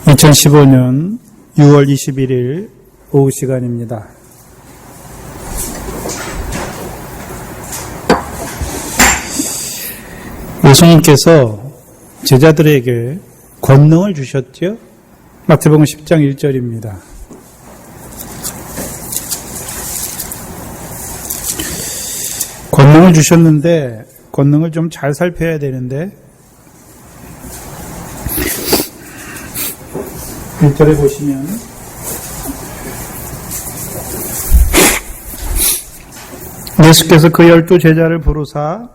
(2015년 6월 21일) 오후 시간입니다. 예수님께서 제자들에게 권능을 주셨죠. 마태복음 10장 1절입니다. 권능을 주셨는데 권능을 좀 잘 살펴야 되는데 1절에 보시면 예수께서 그 12제자를 부르사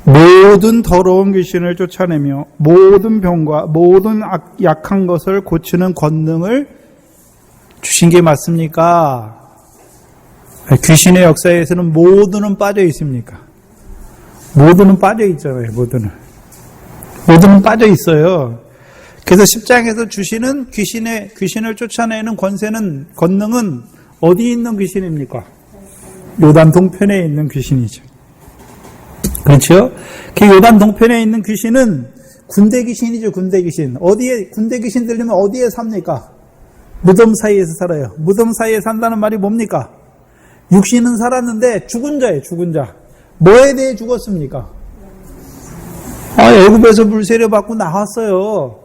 모든 더러운 귀신을 쫓아내며 모든 병과 모든 약한 것을 고치는 권능을 주신 게 맞습니까? 귀신의 역사에서는 모두는 빠져 있습니까? 모두는 빠져 있잖아요. 모두는 빠져 있어요. 그래서 10장에서 주시는 귀신을 쫓아내는 권능은 어디 있는 귀신입니까? 요단 동편에 있는 귀신이죠. 그렇죠? 그 요단 동편에 있는 귀신은 군대 귀신이죠. 군대 귀신. 군대 귀신 들리면 어디에 삽니까? 무덤 사이에서 살아요. 무덤 사이에 산다는 말이 뭡니까? 육신은 살았는데 죽은 자예요. 죽은 자. 뭐에 대해 죽었습니까? 애굽에서 물세례 받고 나왔어요.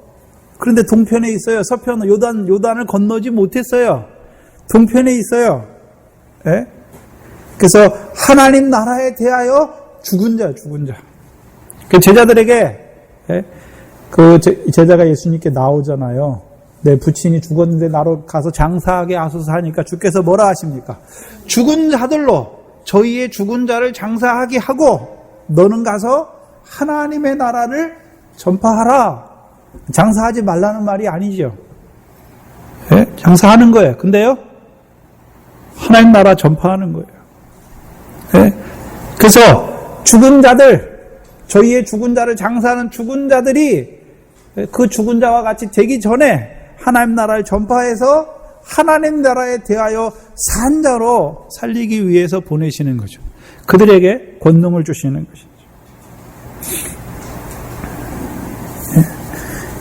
그런데 동편에 있어요. 서편 요단을 건너지 못했어요. 동편에 있어요. 예? 그래서 하나님 나라에 대하여 죽은 자. 그 제자들에게, 그 제자가 예수님께 나오잖아요. 내 부친이 죽었는데 나로 가서 장사하게 하소서 하니까 주께서 뭐라 하십니까? 죽은 자들로 저희의 죽은 자를 장사하게 하고 너는 가서 하나님의 나라를 전파하라. 장사하지 말라는 말이 아니죠. 장사하는 거예요. 근데요, 하나님 나라 전파하는 거예요. 그래서 죽은 자들, 저희의 죽은 자를 장사하는 죽은 자들이 그 죽은 자와 같이 되기 전에 하나님 나라를 전파해서 하나님 나라에 대하여 산 자로 살리기 위해서 보내시는 거죠. 그들에게 권능을 주시는 것이죠.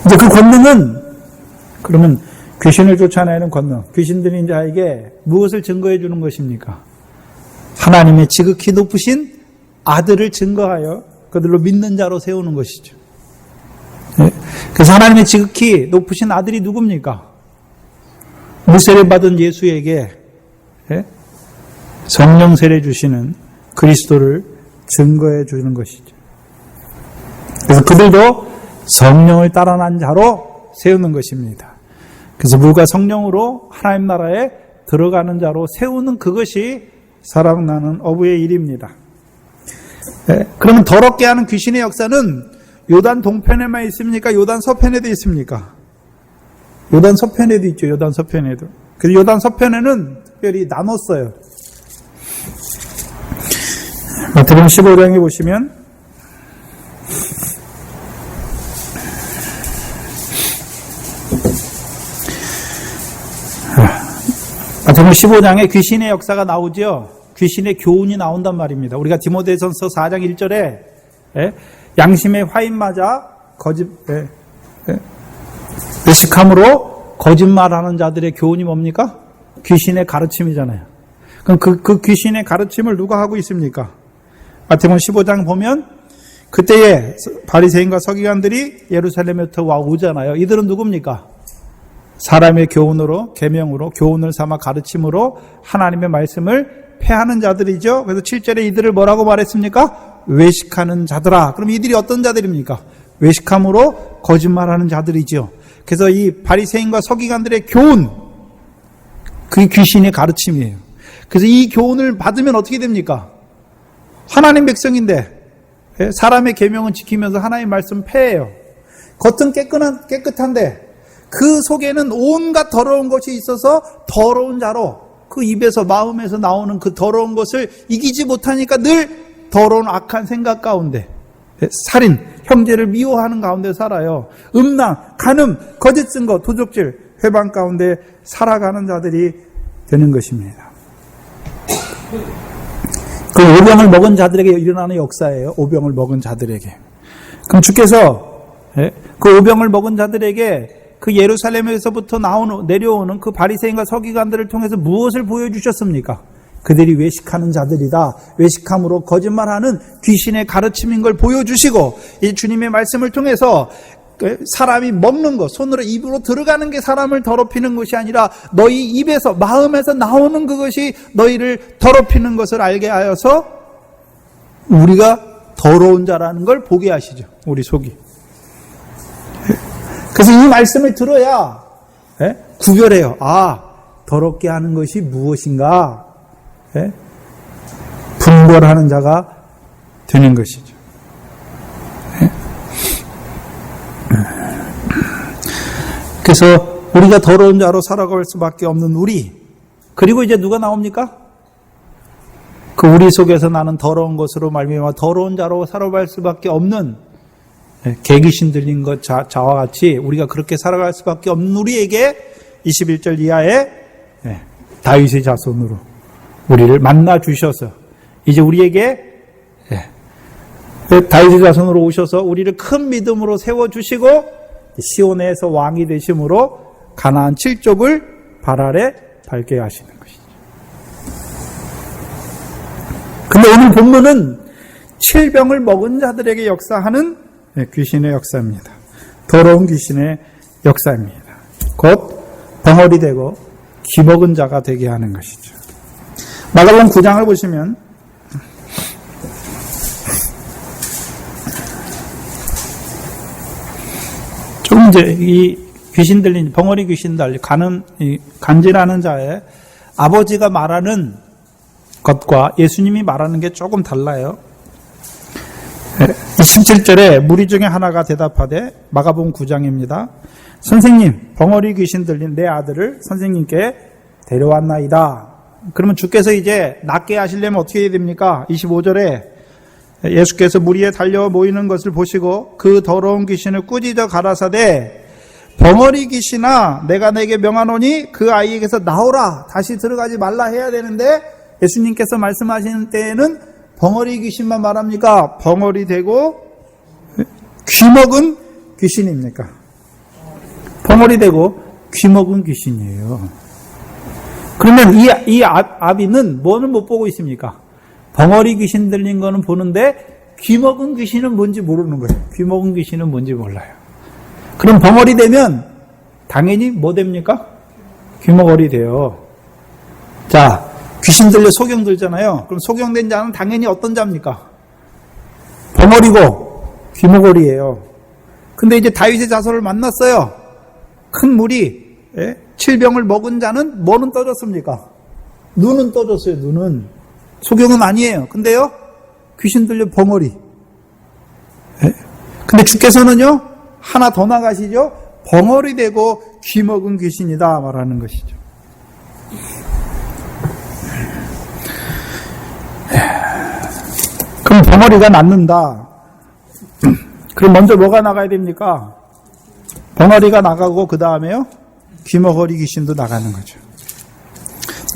이제 그 권능은, 그러면 귀신을 쫓아내는 권능, 귀신들인 자에게 무엇을 증거해 주는 것입니까? 하나님의 지극히 높으신 아들을 증거하여 그들로 믿는 자로 세우는 것이죠. 그래서 하나님의 지극히 높으신 아들이 누굽니까? 물세례 받은 예수에게 성령 세례 주시는 그리스도를 증거해 주는 것이죠. 그래서 그들도 성령을 따라난 자로 세우는 것입니다. 그래서 물과 성령으로 하나님 나라에 들어가는 자로 세우는 그것이 사랑나는 어부의 일입니다. 그러면 더럽게 하는 귀신의 역사는 요단 동편에만 있습니까? 요단 서편에도 있습니까? 요단 서편에도 있죠. 요단 서편에도. 그래서 요단 서편에는 특별히 나눴어요. 마태복음 15장에 보시면 마태복음 15장에 귀신의 역사가 나오죠. 귀신의 교훈이 나온단 말입니다. 우리가 디모데전서 4장 1절에 양심의 화인 맞아 외식함으로 거짓말하는 자들의 교훈이 뭡니까? 귀신의 가르침이잖아요. 그럼 그 귀신의 가르침을 누가 하고 있습니까? 마태복음 15장 보면 그때에 바리새인과 서기관들이 예루살렘부터 오잖아요. 이들은 누굽니까? 사람의 교훈으로, 계명으로, 교훈을 삼아 가르침으로 하나님의 말씀을 패하는 자들이죠. 그래서 7절에 이들을 뭐라고 말했습니까? 외식하는 자들아. 그럼 이들이 어떤 자들입니까? 외식함으로 거짓말하는 자들이죠. 그래서 이 바리새인과 서기관들의 교훈, 그게 귀신의 가르침이에요. 그래서 이 교훈을 받으면 어떻게 됩니까? 하나님 백성인데 사람의 계명은 지키면서 하나님의 말씀 패해요. 겉은 깨끗한데 그 속에는 온갖 더러운 것이 있어서 더러운 자로 그 입에서 마음에서 나오는 그 더러운 것을 이기지 못하니까 늘 더러운 악한 생각 가운데 살인, 형제를 미워하는 가운데 살아요. 음란, 간음, 거짓 증거, 도적질, 회방 가운데 살아가는 자들이 되는 것입니다. 그 오병을 먹은 자들에게 일어나는 역사예요. 오병을 먹은 자들에게. 그럼 주께서 그 오병을 먹은 자들에게 그 예루살렘에서부터 내려오는 그 바리새인과 서기관들을 통해서 무엇을 보여주셨습니까? 그들이 외식하는 자들이다. 외식함으로 거짓말하는 귀신의 가르침인 걸 보여주시고, 이 주님의 말씀을 통해서 사람이 먹는 것, 손으로 입으로 들어가는 게 사람을 더럽히는 것이 아니라 너희 입에서, 마음에서 나오는 그것이 너희를 더럽히는 것을 알게 하여서 우리가 더러운 자라는 걸 보게 하시죠. 우리 속이. 그래서 이 말씀을 들어야 구별해요. 아, 더럽게 하는 것이 무엇인가? 분별하는 자가 되는 것이죠. 그래서 우리가 더러운 자로 살아갈 수밖에 없는 우리, 그리고 이제 누가 나옵니까? 그 우리 속에서 나는 더러운 것으로 말미암아 더러운 자로 살아갈 수밖에 없는, 개귀신 들린 것 자와 같이 우리가 그렇게 살아갈 수밖에 없는 우리에게 21절 이하에 다윗의 자손으로 우리를 만나 주셔서 이제 우리에게 다윗의 자손으로 오셔서 우리를 큰 믿음으로 세워주시고 시온에서 왕이 되심으로 가나안 7족을 발 아래 밟게 하시는 것이죠. 근데 오늘 본문은 7병을 먹은 자들에게 역사하는 귀신의 역사입니다. 더러운 귀신의 역사입니다. 곧 벙어리 되고 기먹은 자가 되게 하는 것이죠. 마가복음 9장을 보시면 좀 이제 이 귀신 들린 벙어리 귀신들 간질하는 자의 아버지가 말하는 것과 예수님이 말하는 게 조금 달라요. 27절에 무리 중에 하나가 대답하되, 마가복음 9장입니다. 선생님, 벙어리 귀신 들린 내 아들을 선생님께 데려왔나이다. 그러면 주께서 이제 낫게 하시려면 어떻게 해야 됩니까? 25절에 예수께서 무리에 달려 모이는 것을 보시고 그 더러운 귀신을 꾸짖어 가라사대, 벙어리 귀신아, 내가 내게 명하노니 그 아이에게서 나오라. 다시 들어가지 말라 해야 되는데 예수님께서 말씀하시는 때에는 벙어리 귀신만 말합니까? 벙어리 되고 귀먹은 귀신입니까? 벙어리 되고 귀먹은 귀신이에요. 그러면 이 아비는 뭐는 못 보고 있습니까? 벙어리 귀신 들린 거는 보는데 귀먹은 귀신은 뭔지 모르는 거예요. 귀먹은 귀신은 뭔지 몰라요. 그럼 벙어리 되면 당연히 뭐 됩니까? 귀먹어리 돼요. 자, 귀신 들려 소경 들잖아요. 그럼 소경된 자는 당연히 어떤 자입니까? 벙어리고 귀먹어리예요. 근데 이제 다윗의 자손을 만났어요. 큰 무리, 7병을 먹은 자는 뭐는 떠졌습니까? 눈은 떠졌어요. 눈은. 소경은 아니에요. 근데요, 귀신 들려 벙어리. 근데 주께서는요, 하나 더 나가시죠. 벙어리 되고 귀먹은 귀신이다 말하는 것이죠. 그럼 벙어리가 낫는다. 그럼 먼저 뭐가 나가야 됩니까? 벙어리가 나가고 그 다음에요, 귀먹어리 귀신도 나가는 거죠.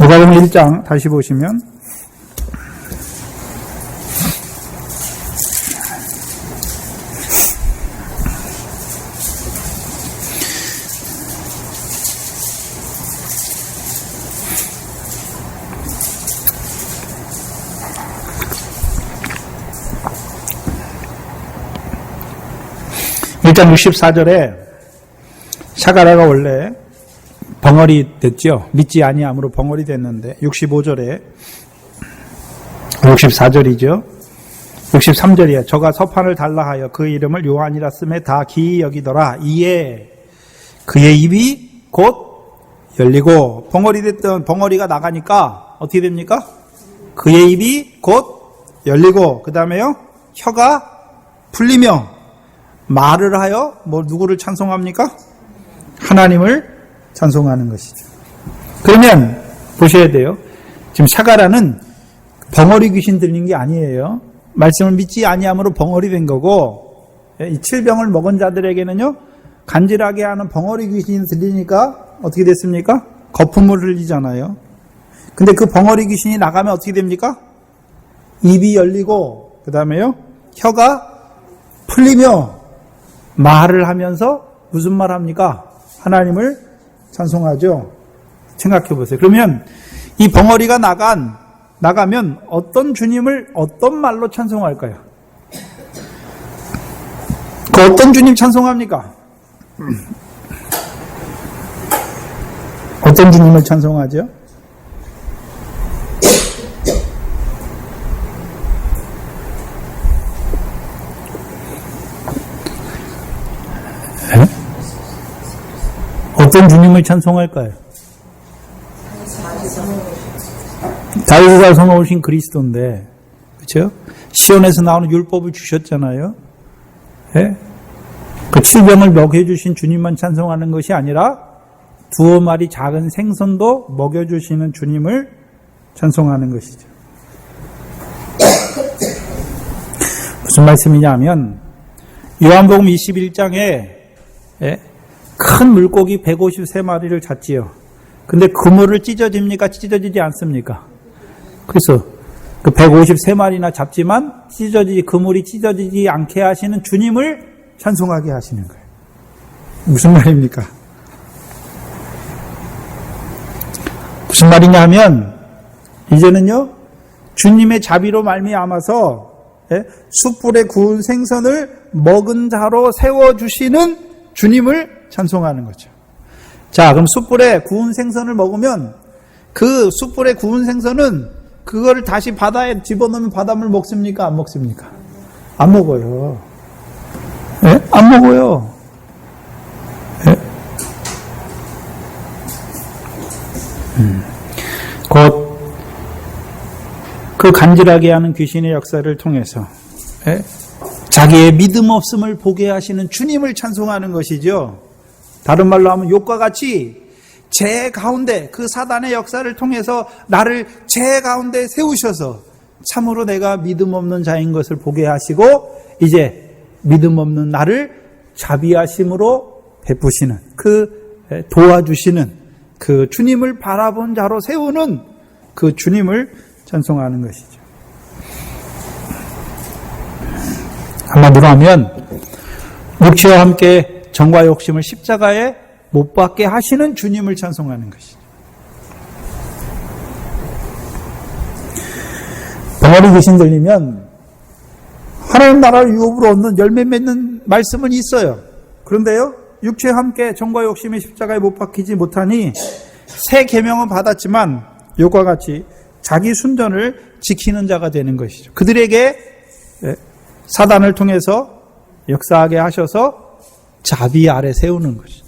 누가복음 1장 다시 보시면 1장 64절에 샤가라가 원래 벙어리 됐죠. 믿지 아니함으로 벙어리 됐는데 65절에 64절이죠. 63절이에요. 저가 서판을 달라 하여 그 이름을 요한이라 쓰매 다 기이 여기더라. 이에 그의 입이 곧 열리고, 벙어리 됐던 벙어리가 나가니까 어떻게 됩니까? 그의 입이 곧 열리고, 그 다음에요, 혀가 풀리며 말을 하여 누구를 찬송합니까? 하나님을 찬송하는 것이죠. 그러면 보셔야 돼요. 지금 샤가라는 벙어리 귀신 들린 게 아니에요. 말씀을 믿지 아니함으로 벙어리 된 거고, 이 7병을 먹은 자들에게는요, 간질하게 하는 벙어리 귀신이 들리니까 어떻게 됐습니까? 거품을 흘리잖아요. 근데 그 벙어리 귀신이 나가면 어떻게 됩니까? 입이 열리고 그 다음에요 혀가 풀리며 말을 하면서 무슨 말 합니까? 하나님을 찬송하죠. 생각해 보세요. 그러면 이 벙어리가 나가면 어떤 주님을 어떤 말로 찬송할까요? 그 어떤 주님 찬송합니까? 어떤 주님을 찬송하죠? 어떤 주님을 찬송할까요? 다윗이 성하신 그리스도인데, 그렇죠? 시온에서 나오는 율법을 주셨잖아요. 예? 그 칠병을 먹여주신 주님만 찬송하는 것이 아니라 두어 마리 작은 생선도 먹여주시는 주님을 찬송하는 것이죠. 무슨 말씀이냐면 요한복음 21장에 큰 물고기 153마리를 잡지요. 근데 그물을 찢어집니까? 찢어지지 않습니까? 그래서 그 153마리나 잡지만 그물이 찢어지지 않게 하시는 주님을 찬송하게 하시는 거예요. 무슨 말입니까? 무슨 말이냐 하면 이제는요 주님의 자비로 말미암아서 숯불에 구운 생선을 먹은 자로 세워주시는 주님을 찬송하는 거죠. 자, 그럼 숯불에 구운 생선을 먹으면 그 숯불에 구운 생선은 그거를 다시 바다에 집어넣으면 바닷물 먹습니까? 안 먹습니까? 안 먹어요. 예? 안 먹어요. 예? 곧 그 간질하게 하는 귀신의 역사를 통해서 자기의 믿음 없음을 보게 하시는 주님을 찬송하는 것이죠. 다른 말로 하면 욕과 같이 제 가운데 그 사단의 역사를 통해서 나를 제 가운데 세우셔서 참으로 내가 믿음 없는 자인 것을 보게 하시고 이제 믿음 없는 나를 자비하심으로 베푸시는 도와주시는 그 주님을 바라본 자로 세우는 그 주님을 찬송하는 것이죠. 한마디로 하면 육체와 함께 정과 욕심을 십자가에 못 박게 하시는 주님을 찬송하는 것이죠. 벙어리 귀신 들리면 하나님 나라를 유업으로 얻는 열매 맺는 말씀은 있어요. 그런데요 육체와 함께 정과 욕심의 십자가에 못 박히지 못하니 새 계명은 받았지만 욕과 같이 자기 순전을 지키는 자가 되는 것이죠. 그들에게 사단을 통해서 역사하게 하셔서 자비 아래 세우는 것이죠.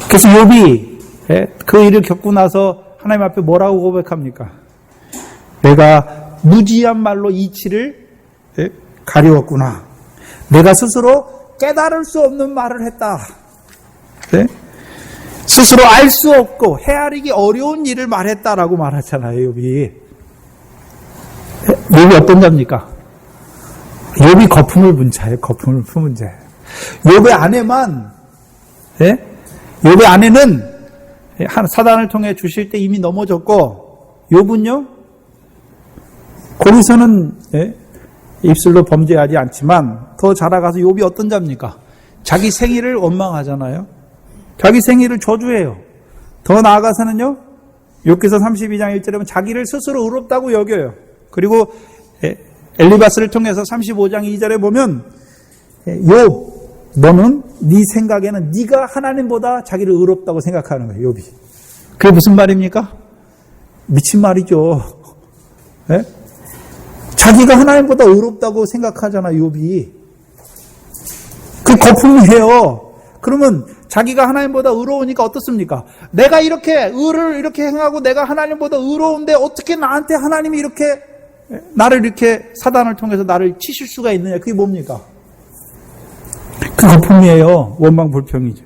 그래서 욥이 그 일을 겪고 나서 하나님 앞에 뭐라고 고백합니까? 내가 무지한 말로 이치를 가리웠구나. 내가 스스로 깨달을 수 없는 말을 했다. 스스로 알 수 없고 헤아리기 어려운 일을 말했다라고 말하잖아요. 욥이 어떤 자입니까? 욥이 거품을 분 자예요. 거품을 품은 자예요. 욥의 아내만 욥의 아내는 사단을 통해 주실 때 이미 넘어졌고 욥은요 거기서는 입술로 범죄하지 않지만 더 자라가서 욥이 어떤 자입니까? 자기 생일을 원망하잖아요. 자기 생일을 저주해요. 더 나아가서는요 욥기서 32장 1절에 보면 자기를 스스로 의롭다고 여겨요. 그리고 엘리바스를 통해서 35장 2절에 보면 욥 너는 네 생각에는 네가 하나님보다 자기를 의롭다고 생각하는 거예요. 욥이. 그게 무슨 말입니까? 미친 말이죠. 자기가 하나님보다 의롭다고 생각하잖아. 욥이. 그 거품이에요. 그러면 자기가 하나님보다 의로우니까 어떻습니까? 내가 이렇게 의를 이렇게 행하고 내가 하나님보다 의로운데 어떻게 나한테 하나님이 이렇게 나를 이렇게 사단을 통해서 나를 치실 수가 있느냐? 그게 뭡니까? 그 거품이에요. 원망 불평이죠.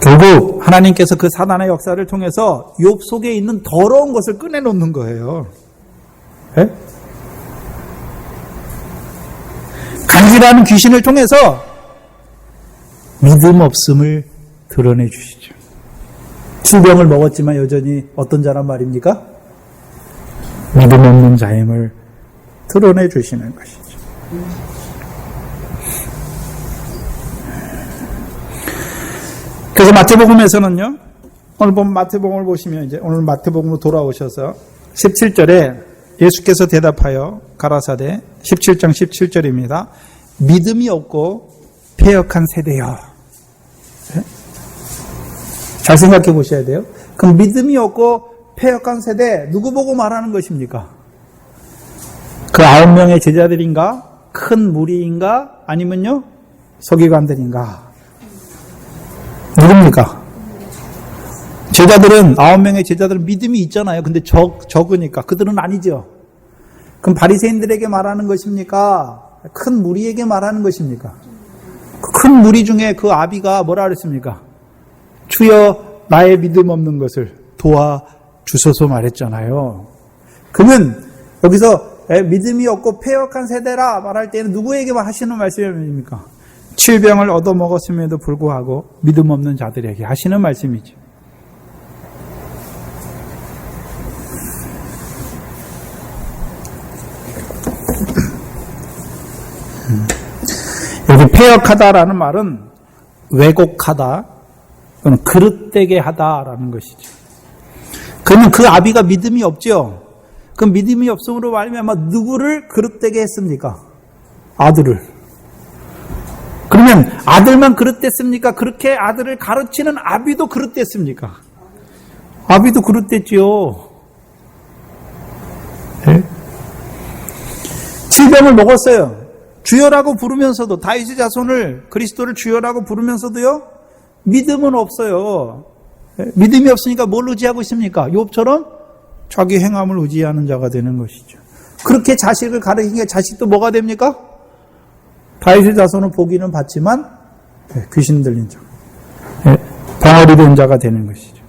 결국 하나님께서 그 사단의 역사를 통해서 욥 속에 있는 더러운 것을 꺼내놓는 거예요. 간질하는 귀신을 통해서 믿음 없음을 드러내 주시죠. 질병을 먹었지만 여전히 어떤 자란 말입니까? 믿음 없는 자임을 드러내 주시는 것이죠. 그래서 마태복음에서는요, 오늘 보면 마태복음을 보시면 이제 오늘 마태복음으로 돌아오셔서 17절에 예수께서 대답하여 가라사대 17장 17절입니다. 믿음이 없고 패역한 세대여. 잘 생각해 보셔야 돼요. 그럼 믿음이 없고 패역한 세대 누구 보고 말하는 것입니까? 그 9명의 제자들인가? 큰 무리인가? 아니면요? 서기관들인가? 누굽니까? 제자들은 9명의 제자들은 믿음이 있잖아요. 근데 적으니까 그들은 아니죠. 그럼 바리새인들에게 말하는 것입니까? 큰 무리에게 말하는 것입니까? 큰 무리 중에 그 아비가 뭐라 그랬습니까? 주여 나의 믿음 없는 것을 도와주소서 말했잖아요. 그러면 여기서 믿음이 없고 패역한 세대라 말할 때는 누구에게 하시는 말씀입니까? 칠병을 얻어먹었음에도 불구하고 믿음 없는 자들에게 하시는 말씀이죠. 여기 패역하다라는 말은 왜곡하다, 또는 그릇되게 하다라는 것이죠. 그러면 그 아비가 믿음이 없죠. 그 믿음이 없음으로 말미암아 누구를 그릇되게 했습니까? 아들을. 그러면 아들만 그릇됐습니까? 그렇게 아들을 가르치는 아비도 그릇됐습니까? 아비도 그릇됐지요. 네? 질병을 먹었어요. 주여라고 부르면서도, 다윗의 자손을, 그리스도를 주여라고 부르면서도요, 믿음은 없어요. 믿음이 없으니까 뭘 의지하고 있습니까? 욥처럼 자기 행함을 의지하는 자가 되는 것이죠. 그렇게 자식을 가르치니까 자식도 뭐가 됩니까? 다윗의 자손은 보기는 받지만 귀신 들린 자, 벙어리 된 자가 되는 것이죠.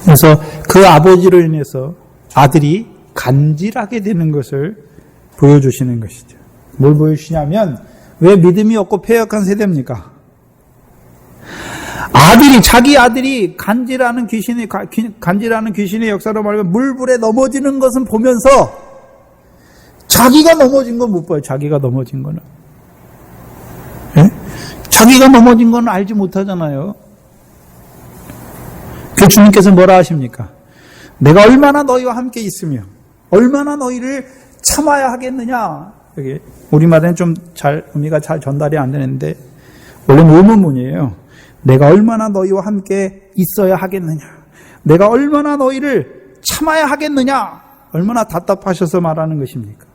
그래서 그 아버지로 인해서 아들이 간질하게 되는 것을 보여주시는 것이죠. 뭘 보여주시냐면, 왜 믿음이 없고 패역한 세대입니까? 자기 아들이 간질하는 귀신의 역사로 말하면 물불에 넘어지는 것은 보면서 자기가 넘어진 건 못 봐요. 자기가 넘어진 거는. 예? 자기가 넘어진 건 알지 못하잖아요. 그 주님께서 뭐라 하십니까? 내가 얼마나 너희와 함께 있으며 얼마나 너희를 참아야 하겠느냐. 여기 우리말에는 좀 의미가 잘 전달이 안 되는데 원래는 의문문이에요. 내가 얼마나 너희와 함께 있어야 하겠느냐. 내가 얼마나 너희를 참아야 하겠느냐. 얼마나 답답하셔서 말하는 것입니까?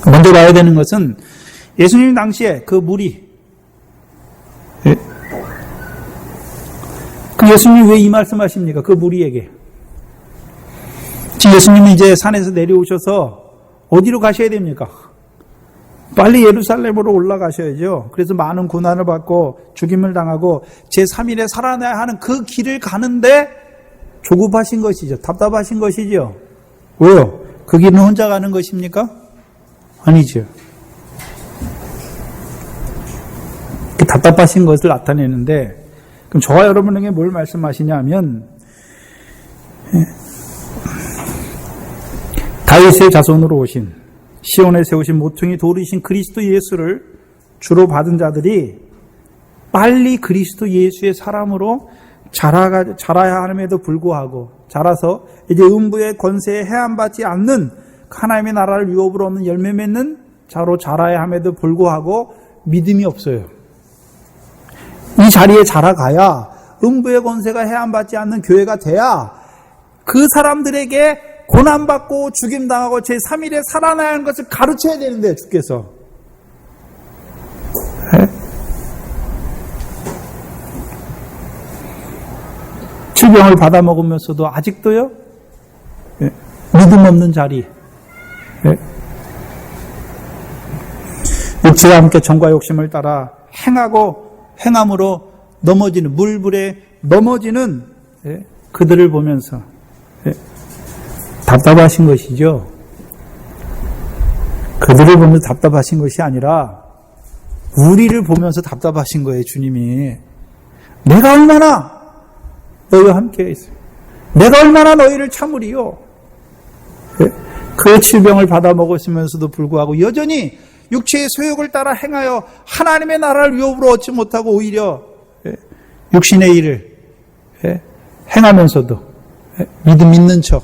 먼저 봐야 되는 것은 예수님 당시에 그 무리, 그 예수님이 왜 이 말씀하십니까? 그 무리에게. 지금 예수님이 이제 산에서 내려오셔서 어디로 가셔야 됩니까? 빨리 예루살렘으로 올라가셔야죠. 그래서 많은 고난을 받고 죽임을 당하고 제3일에 살아나야 하는 그 길을 가는데 조급하신 것이죠. 답답하신 것이죠. 왜요? 그 길은 혼자 가는 것입니까? 아니죠. 그 답답하신 것을 나타내는데, 그럼 저와 여러분에게 뭘 말씀하시냐면, 다윗의 자손으로 오신, 시온에 세우신 모퉁이 돌이신 그리스도 예수를 주로 받은 자들이 빨리 그리스도 예수의 사람으로 자라야 함에도 불구하고, 자라서 이제 음부의 권세에 해함받지 않는 하나님의 나라를 유업으로 얻는 열매 맺는 자로 자라야 함에도 불구하고 믿음이 없어요. 이 자리에 자라가야, 음부의 권세가 해함받지 않는 교회가 돼야 그 사람들에게 고난받고 죽임당하고 제3일에 살아나야 하는 것을 가르쳐야 되는데, 주께서. 질병을 받아먹으면서도 아직도요, 믿음 없는 자리. 육체와 함께 정과 욕심을 따라 행함으로 넘어지는, 물불에 넘어지는 그들을 보면서 답답하신 것이죠. 그들을 보면서 답답하신 것이 아니라 우리를 보면서 답답하신 거예요, 주님이. 내가 얼마나 너희와 함께 있어요. 내가 얼마나 너희를 참으리요. 그 질병을 받아 먹었으면서도 불구하고 여전히 육체의 소욕을 따라 행하여 하나님의 나라를 유업으로 얻지 못하고 오히려 육신의 일을 행하면서도 믿음 있는 척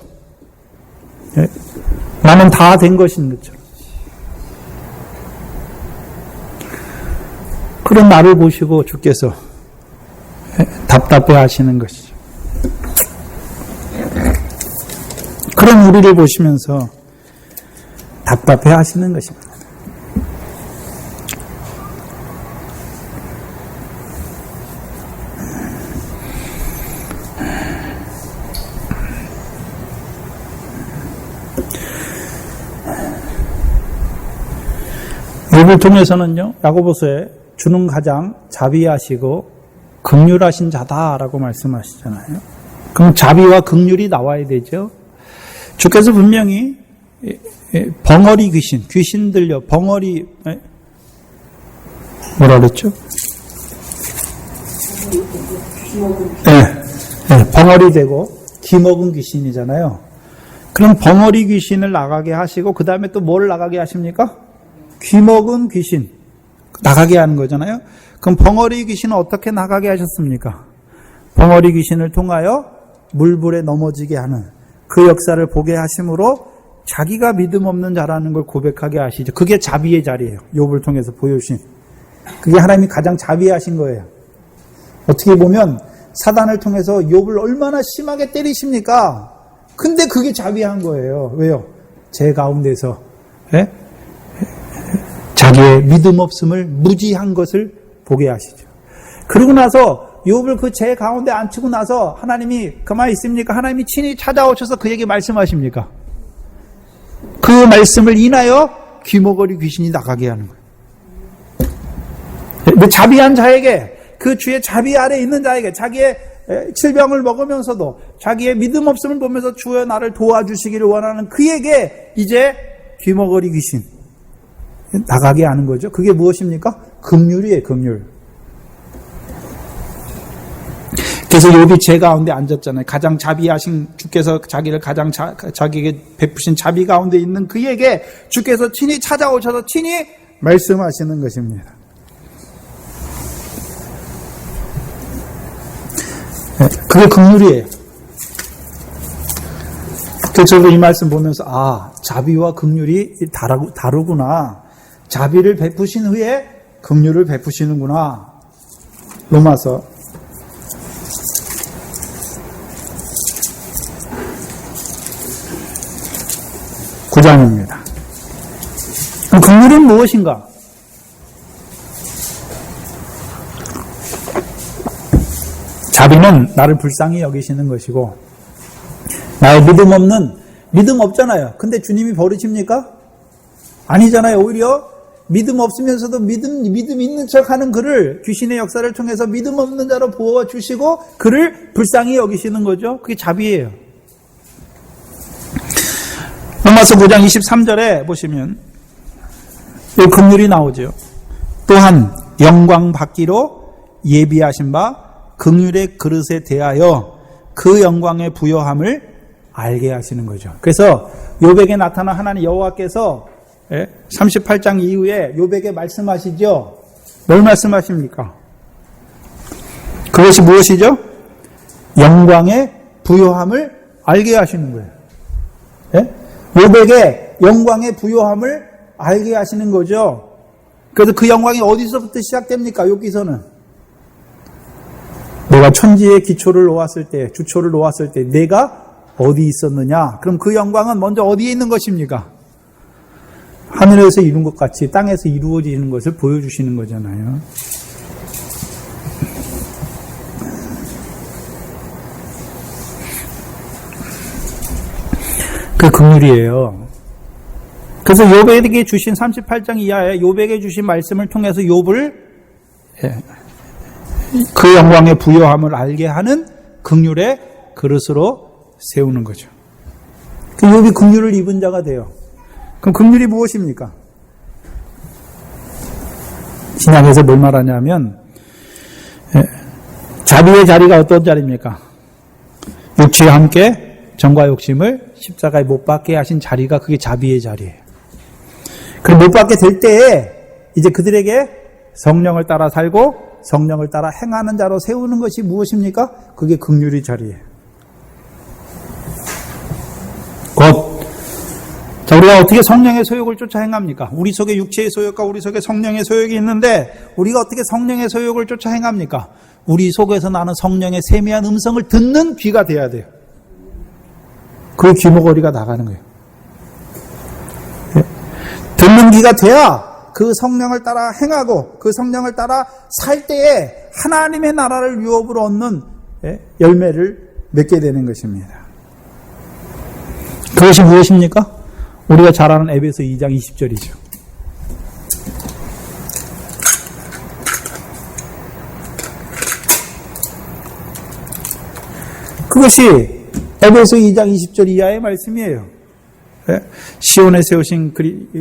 나는 다 된 것인 것처럼 그런 나를 보시고 주께서 답답해 하시는 것이죠. 그런 우리를 보시면서 답답해 하시는 것입니다. 욥을 통해서는요, 야고보서에 주는 가장 자비하시고 긍휼하신 자다라고 말씀하시잖아요. 그럼 자비와 긍휼이 나와야 되죠. 주께서 분명히 벙어리 귀신들요, 벙어리 뭐라 그랬죠? 벙어리 되고 기먹은 귀신이잖아요. 그럼 벙어리 귀신을 나가게 하시고 그 다음에 또 뭘 나가게 하십니까? 귀먹은 귀신 나가게 하는 거잖아요. 그럼 벙어리 귀신은 어떻게 나가게 하셨습니까? 벙어리 귀신을 통하여 물불에 넘어지게 하는 그 역사를 보게 하심으로 자기가 믿음 없는 자라는 걸 고백하게 하시죠. 그게 자비의 자리예요. 욥을 통해서 보여주신. 그게 하나님이 가장 자비하신 거예요. 어떻게 보면 사단을 통해서 욥을 얼마나 심하게 때리십니까? 근데 그게 자비한 거예요. 왜요? 제 가운데서 자기의 믿음 없음을 무지한 것을 보게 하시죠. 그러고 나서 욥을 그 제 가운데 앉히고 나서 하나님이 가만히 있습니까? 하나님이 친히 찾아오셔서 그에게 말씀하십니까? 그 말씀을 인하여 귀머거리 귀신이 나가게 하는 거예요. 자비한 자에게, 그 주의 자비 아래 있는 자에게, 자기의 질병을 먹으면서도 자기의 믿음 없음을 보면서 주여 나를 도와주시기를 원하는 그에게 이제 귀머거리 귀신 나가게 하는 거죠. 그게 무엇입니까? 긍휼이에요, 긍휼. 그래서 욥이 제 가운데 앉았잖아요. 가장 자비하신 주께서 자기를 가장 자기에게 베푸신 자비 가운데 있는 그에게 주께서 친히 찾아오셔서 친히 말씀하시는 것입니다. 그게 긍휼이에요. 그래서 저도 이 말씀 보면서 자비와 긍휼이 다르구나. 자비를 베푸신 후에 긍휼을 베푸시는구나. 로마서 9장입니다. 그럼 긍휼은 무엇인가? 자비는 나를 불쌍히 여기시는 것이고 나의 믿음 없잖아요. 근데 주님이 버리십니까? 아니잖아요. 오히려 믿음 없으면서도 믿음 있는 척하는 그를 귀신의 역사를 통해서 믿음 없는 자로 부어주시고 그를 불쌍히 여기시는 거죠. 그게 자비예요. 로마서 9장 23절에 보시면 이 긍휼이 나오죠. 또한 영광 받기로 예비하신 바 긍휼의 그릇에 대하여 그 영광의 부요함을 알게 하시는 거죠. 그래서 욥에게 나타난 하나님 여호와께서 38장 이후에 욥에게 말씀하시죠. 뭘 말씀하십니까? 그것이 무엇이죠? 영광의 부요함을 알게 하시는 거예요. 욥에게 영광의 부요함을 알게 하시는 거죠. 그래서 그 영광이 어디서부터 시작됩니까? 욥기서는 내가 천지의 기초를 놓았을 때, 주초를 놓았을 때 내가 어디 있었느냐? 그럼 그 영광은 먼저 어디에 있는 것입니까? 하늘에서 이룬 것 같이 땅에서 이루어지는 것을 보여주시는 거잖아요. 그 긍휼이에요. 그래서 욥에게 주신 38장 이하에 욥에게 주신 말씀을 통해서 욥을 그 영광의 부요함을 알게 하는 긍휼의 그릇으로 세우는 거죠. 그 욥이 긍휼을 입은 자가 돼요. 그럼 긍휼이 무엇입니까? 신약에서 뭘 말하냐면 자비의 자리가 어떤 자리입니까? 육체와 함께 정과 욕심을 십자가에 못 박게 하신 자리가 그게 자비의 자리예요. 그럼 못 박게 될 때에 이제 그들에게 성령을 따라 살고 성령을 따라 행하는 자로 세우는 것이 무엇입니까? 그게 긍휼의 자리예요. 자, 우리가 어떻게 성령의 소욕을 쫓아 행합니까? 우리 속에 육체의 소욕과 우리 속에 성령의 소욕이 있는데 우리가 어떻게 성령의 소욕을 쫓아 행합니까? 우리 속에서 나는 성령의 세미한 음성을 듣는 귀가 돼야 돼요. 그 귀머거리가 나가는 거예요. 듣는 귀가 돼야 그 성령을 따라 행하고 그 성령을 따라 살 때에 하나님의 나라를 유업으로 얻는 열매를 맺게 되는 것입니다. 그것이 무엇입니까? 우리가 잘 아는 에베소 2장 20절이죠. 그것이 에베소 2장 20절 이하의 말씀이에요. 시온에 세우신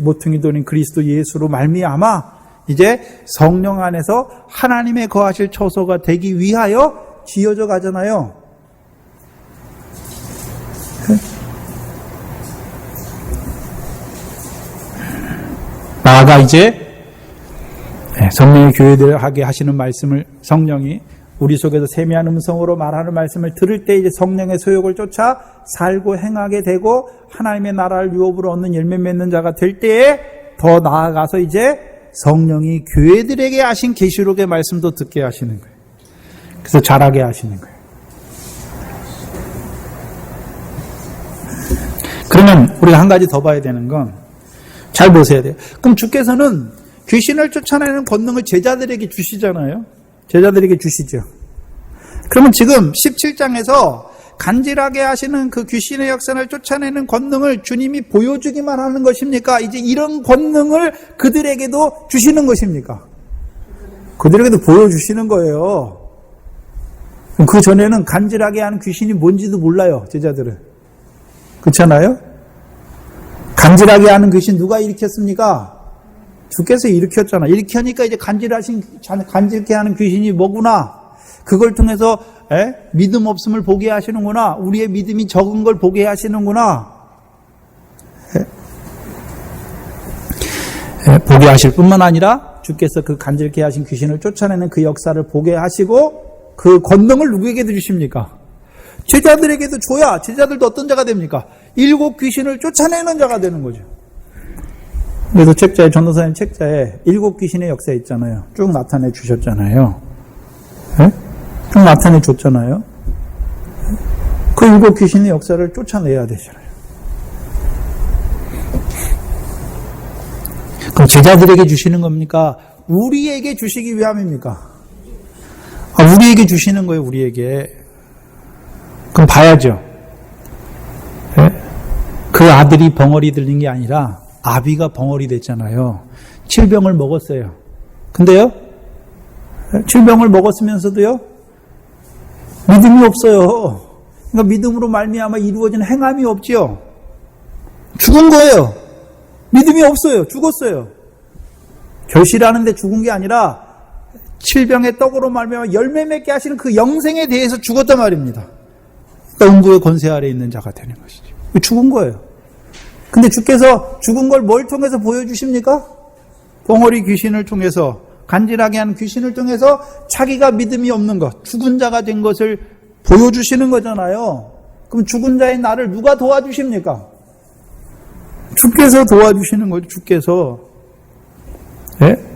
모퉁이 돌인 그리스도 예수로 말미암아 이제 성령 안에서 하나님의 거하실 처소가 되기 위하여 지어져 가잖아요. 나아가 이제 성령의 교회들 하게 하시는 말씀을 성령이 우리 속에서 세미한 음성으로 말하는 말씀을 들을 때 이제 성령의 소욕을 쫓아 살고 행하게 되고 하나님의 나라를 유업으로 얻는 열매 맺는 자가 될 때에 더 나아가서 이제 성령이 교회들에게 하신 계시록의 말씀도 듣게 하시는 거예요. 그래서 잘하게 하시는 거예요. 그러면 우리가 한 가지 더 봐야 되는 건 잘 보셔야 돼요. 그럼 주께서는 귀신을 쫓아내는 권능을 제자들에게 주시잖아요. 제자들에게 주시죠. 그러면 지금 17장에서 간질하게 하시는 그 귀신의 역사를 쫓아내는 권능을 주님이 보여주기만 하는 것입니까? 이제 이런 권능을 그들에게도 주시는 것입니까? 그들에게도 보여주시는 거예요. 그 전에는 간질하게 하는 귀신이 뭔지도 몰라요, 제자들은. 그렇잖아요? 간질하게 하는 귀신 누가 일으켰습니까? 주께서 일으켰잖아. 일으키니까 이제 간질케 하는 귀신이 뭐구나. 그걸 통해서 믿음 없음을 보게 하시는구나. 우리의 믿음이 적은 걸 보게 하시는구나. 보게 하실 뿐만 아니라 주께서 그 간질케 하신 귀신을 쫓아내는 그 역사를 보게 하시고 그 권능을 누구에게 주십니까? 제자들에게도 줘야 제자들도 어떤 자가 됩니까? 7 귀신을 쫓아내는 자가 되는 거죠. 그래서 책자에, 전도사님 책자에 7 귀신의 역사 있잖아요. 쭉 나타내 주셨잖아요. 네? 쭉 나타내 줬잖아요. 그 7 귀신의 역사를 쫓아내야 되잖아요. 그럼 제자들에게 주시는 겁니까? 우리에게 주시기 위함입니까? 우리에게 주시는 거예요, 우리에게. 그럼 봐야죠. 네? 그 아들이 벙어리 들린 게 아니라 아비가 벙어리 됐잖아요. 7병을 먹었어요. 근데요, 7병을 먹었으면서도요, 믿음이 없어요. 그러니까 믿음으로 말미암아 이루어진 행함이 없지요. 죽은 거예요. 믿음이 없어요. 죽었어요. 결실하는데 죽은 게 아니라 7병의 떡으로 말미암아 열매 맺게 하시는 그 영생에 대해서 죽었단 말입니다. 그러니까 음부의 권세 아래 있는 자가 되는 것이죠. 죽은 거예요. 근데 주께서 죽은 걸 뭘 통해서 보여주십니까? 벙어리 귀신을 통해서, 간질하게 하는 귀신을 통해서 자기가 믿음이 없는 것, 죽은 자가 된 것을 보여주시는 거잖아요. 그럼 죽은 자의 나를 누가 도와주십니까? 주께서 도와주시는 거죠. 주께서. 예?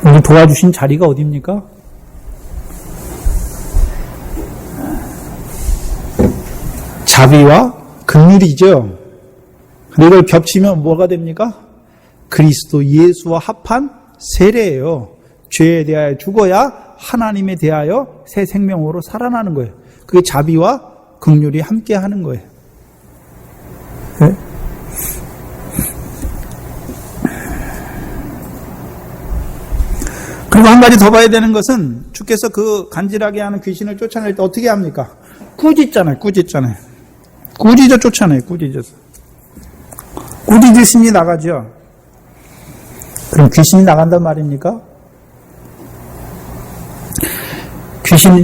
우리 도와주신 자리가 어디입니까? 자비와 긍휼이죠. 이걸 겹치면 뭐가 됩니까? 그리스도 예수와 합한 세례예요. 죄에 대하여 죽어야 하나님에 대하여 새 생명으로 살아나는 거예요. 그게 자비와 긍휼이 함께 하는 거예요. 네? 그리고 한 가지 더 봐야 되는 것은 주께서 그 간질하게 하는 귀신을 쫓아낼 때 어떻게 합니까? 꾸짖잖아요. 꾸짖어 쫓아내요. 꾸짖어서. 꾸짖으심이 나가죠. 그럼 귀신이 나간단 말입니까?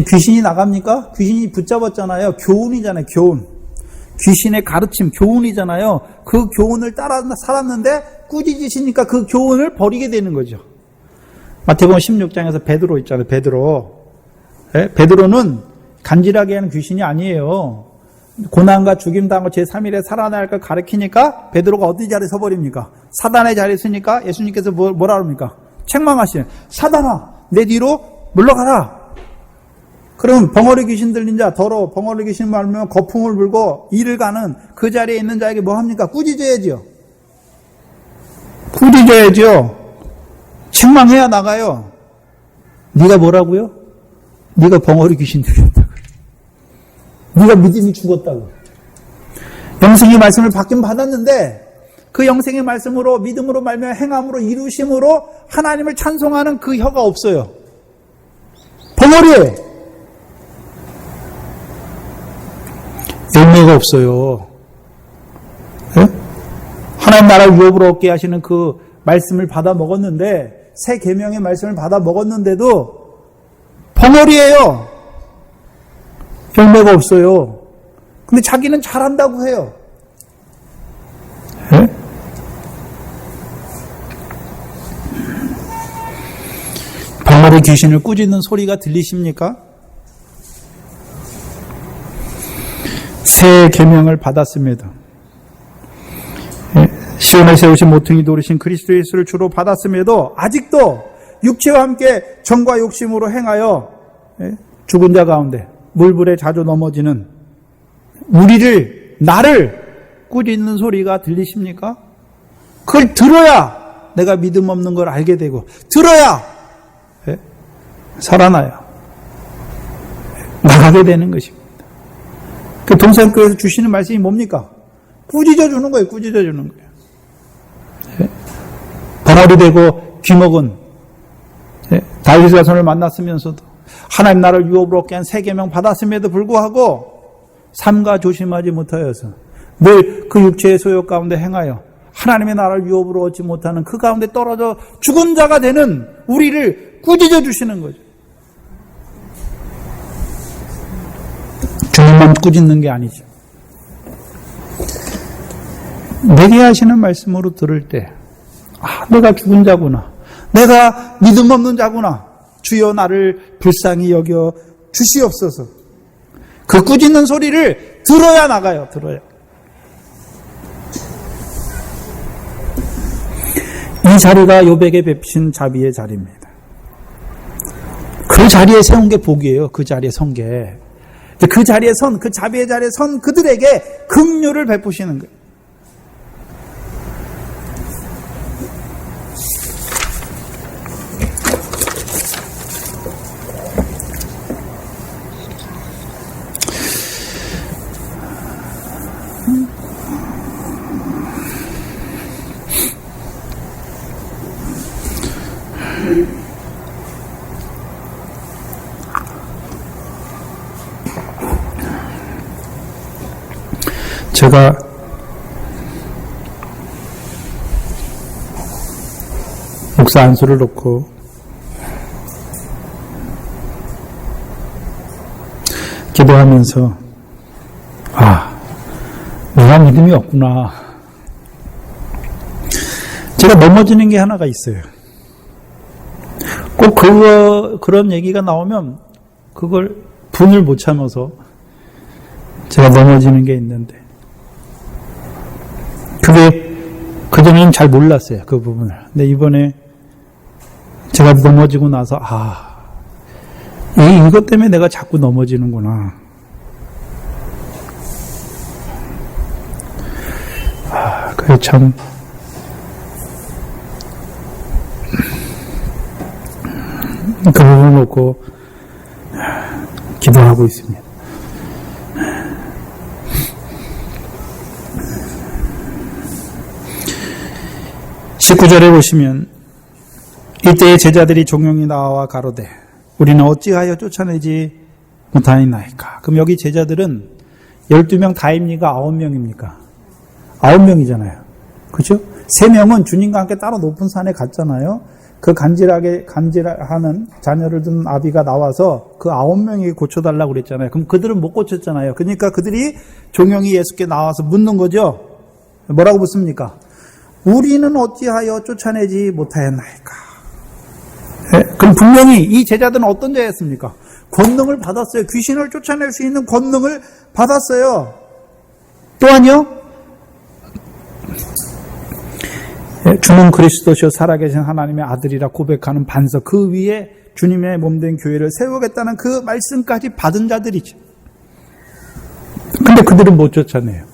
귀신이 나갑니까? 귀신이 붙잡았잖아요. 교훈이잖아요, 교훈. 귀신의 가르침, 교훈이잖아요. 그 교훈을 따라 살았는데 꾸짖으시니까 그 교훈을 버리게 되는 거죠. 마태복음 16장에서 베드로 있잖아요, 베드로. 네? 베드로는 간질하게 하는 귀신이 아니에요. 고난과 죽임당하고 제3일에 살아날 걸 가르치니까 베드로가 어디 자리에 서버립니까? 사단의 자리에 서니까 예수님께서 뭐라 그럽니까? 책망하시는 사단아 내 뒤로 물러가라. 그럼 벙어리 귀신 들린 자 더러 벙어리 귀신 말면 거품을 불고 이를 가는 그 자리에 있는 자에게 뭐 합니까? 꾸짖어야죠. 꾸짖어야죠. 책망해야 나가요. 네가 뭐라고요? 네가 벙어리 귀신 들렸다고. 네가 믿음이 죽었다고. 영생의 말씀을 받긴 받았는데 그 영생의 말씀으로 믿음으로 말미암아 행함으로 이루심으로 하나님을 찬송하는 그 혀가 없어요. 벙어리에 열매가 없어요. 네? 하나님 나라를 유업으로 얻게 하시는 그 말씀을 받아 먹었는데 새 계명의 말씀을 받아 먹었는데도 벙어리예요. 열매가 없어요. 근데 자기는 잘한다고 해요. 네? 벙어리 귀신을 꾸짖는 소리가 들리십니까? 새 계명을 받았습니다. 시온에 세우신 모퉁이 돌이신 그리스도 예수를 주로 받았음에도 아직도 육체와 함께 정과 욕심으로 행하여 죽은 자 가운데 물불에 자주 넘어지는 나를 꾸짖는 소리가 들리십니까? 그걸 들어야 내가 믿음 없는 걸 알게 되고 들어야 살아나요. 나가게 되는 것입니다. 그 동산교회에서 주시는 말씀이 뭡니까? 꾸짖어 주는 거예요. 꾸짖어 주는 거예요. 벙어리 되고 귀먹은 다윗의 자손을 만났으면서도 하나님 나라를 유업으로 얻게 한 새 계명 받았음에도 불구하고 삼가 조심하지 못하여서 늘 그 육체의 소욕 가운데 행하여 하나님의 나라를 유업으로 얻지 못하는 그 가운데 떨어져 죽은 자가 되는 우리를 꾸짖어 주시는 거죠. 주님만 꾸짖는 게 아니죠. 내게 하시는 말씀으로 들을 때 내가 죽은 자구나. 내가 믿음 없는 자구나. 주여 나를 불쌍히 여겨 주시옵소서. 그 꾸짖는 소리를 들어야 나가요. 들어야. 이 자리가 요백에 베푸신 자비의 자리입니다. 그 자리에 세운 게 복이에요. 그 자리에 선 게. 그 자리에 선, 그 자비의 자리에 선 그들에게 긍휼을 베푸시는 거예요. 제가 목사 안수를 놓고 기도하면서 내가 믿음이 없구나. 제가 넘어지는 게 하나가 있어요. 꼭 그런 얘기가 나오면 그걸 분을 못 참아서 제가 넘어지는 게 있는데 그게 그전에는 잘 몰랐어요. 그 부분을. 근데 이번에 제가 넘어지고 나서 이것 때문에 내가 자꾸 넘어지는구나. 그게 참 그 부분을 놓고 기도하고 있습니다. 19절에 보시면 이때의 제자들이 종용이 나와 가로되 우리는 어찌하여 쫓아내지 못하나이까. 그럼 여기 제자들은 12명 다입니까? 9명입니까? 9명이잖아요. 그렇죠? 세 명은 주님과 함께 따로 높은 산에 갔잖아요. 그 간질하는 자녀를 둔 아비가 나와서 그 9명이 고쳐달라고 그랬잖아요. 그럼 그들은 못 고쳤잖아요. 그러니까 그들이 종영이 예수께 나와서 묻는 거죠. 뭐라고 묻습니까? 우리는 어찌하여 쫓아내지 못하였나이까? 네? 그럼 분명히 이 제자들은 어떤 자였습니까? 권능을 받았어요. 귀신을 쫓아낼 수 있는 권능을 받았어요. 또한요, 주는 그리스도시요 살아계신 하나님의 아들이라 고백하는 반석, 그 위에 주님의 몸된 교회를 세우겠다는 그 말씀까지 받은 자들이죠. 근데 그들은 못 쫓아내요.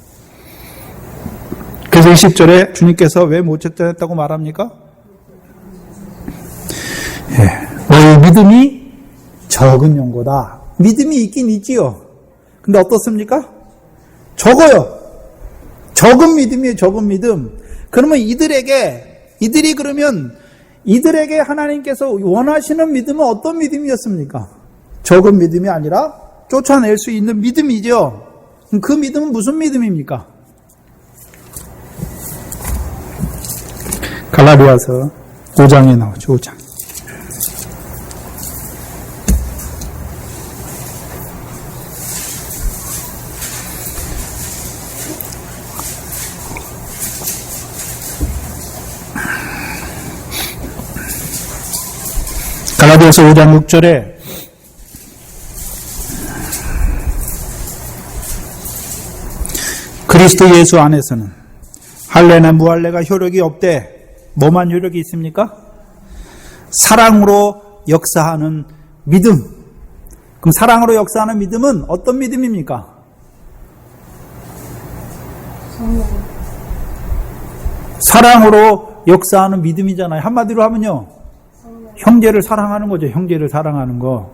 그래서 20절에 주님께서 왜 못 쫓아냈다고 말합니까? 너희 믿음이 적은 용고다. 믿음이 있긴 있지요. 근데 어떻습니까? 적어요. 적은 믿음이에요. 적은 믿음. 그러면 이들에게 하나님께서 원하시는 믿음은 어떤 믿음이었습니까? 적은 믿음이 아니라 쫓아낼 수 있는 믿음이죠. 그 믿음은 무슨 믿음입니까? 갈라디아서 5장에 나오죠. 5장. 갈라디아서 5장 6절에 그리스도 예수 안에서는 할례나 무할례가 효력이 없되 뭐만 효력이 있습니까? 사랑으로 역사하는 믿음. 그럼 사랑으로 역사하는 믿음은 어떤 믿음입니까? 사랑으로 역사하는 믿음이잖아요. 한마디로 하면요, 형제를 사랑하는 거죠. 형제를 사랑하는 거.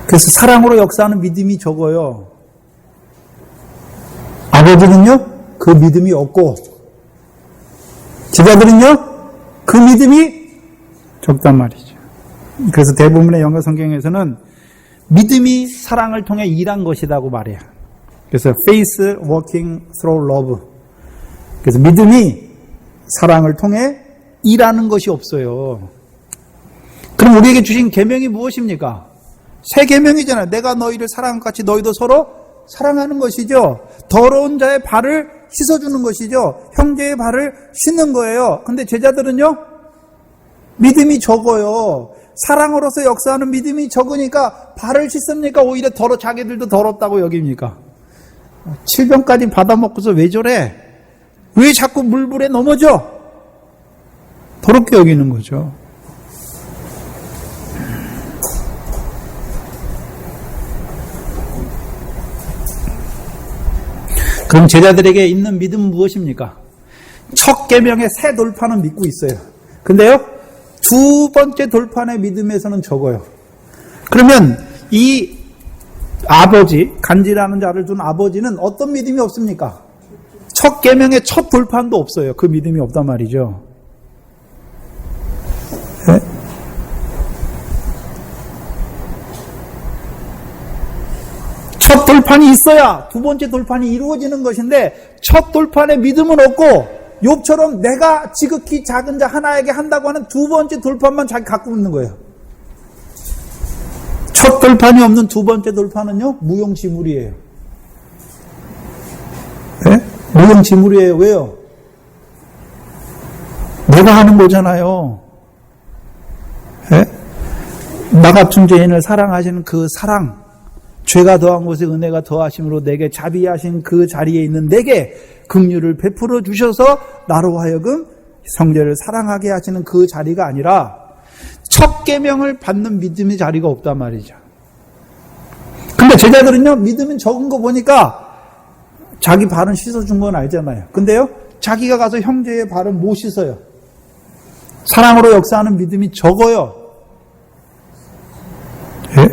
그래서 사랑으로 역사하는 믿음이 적어요. 아버지는요, 그 믿음이 없고, 제자들은요, 그 믿음이 적단 말이죠. 그래서 대부분의 영어 성경에서는 믿음이 사랑을 통해 일한 것이라고 말해요. 그래서 faith working through love. 그래서 믿음이 사랑을 통해 일하는 것이 없어요. 그럼 우리에게 주신 계명이 무엇입니까? 새 계명이잖아요. 내가 너희를 사랑한 것 같이 너희도 서로 사랑하는 것이죠. 더러운 자의 발을 씻어주는 것이죠. 형제의 발을 씻는 거예요. 근데 제자들은요, 믿음이 적어요. 사랑으로서 역사하는 믿음이 적으니까 발을 씻습니까? 오히려 자기들도 더럽다고 여깁니까? 7병까지 받아먹고서 왜 저래? 왜 자꾸 물불에 넘어져? 더럽게 여기는 거죠. 그럼 제자들에게 있는 믿음은 무엇입니까? 첫 계명의 새 돌파는 믿고 있어요. 근데요, 두 번째 돌판의 믿음에서는 적어요. 그러면 이 아버지, 간지라는 자를 둔 아버지는 어떤 믿음이 없습니까? 첫 계명의 첫 돌판도 없어요. 그 믿음이 없단 말이죠. 네? 첫 돌판이 있어야 두 번째 돌판이 이루어지는 것인데 첫 돌판의 믿음은 없고 욥처럼 내가 지극히 작은 자 하나에게 한다고 하는 두 번째 돌판만 자기 갖고 있는 거예요. 첫 돌판이 없는 두 번째 돌판은요, 무용지물이에요. 네? 무용지물이에요. 왜요? 내가 하는 거잖아요. 네? 나 같은 죄인을 사랑하시는 그 사랑, 죄가 더한 곳에 은혜가 더하심으로 내게 자비하신 그 자리에 있는 내게 긍휼을 베풀어 주셔서 나로 하여금 형제를 사랑하게 하시는 그 자리가 아니라 첫 계명을 받는 믿음의 자리가 없단 말이죠. 근데 제자들은요, 믿음은 적은 거 보니까 자기 발은 씻어준 건 알잖아요. 근데요, 자기가 가서 형제의 발은 못 씻어요. 사랑으로 역사하는 믿음이 적어요. 예?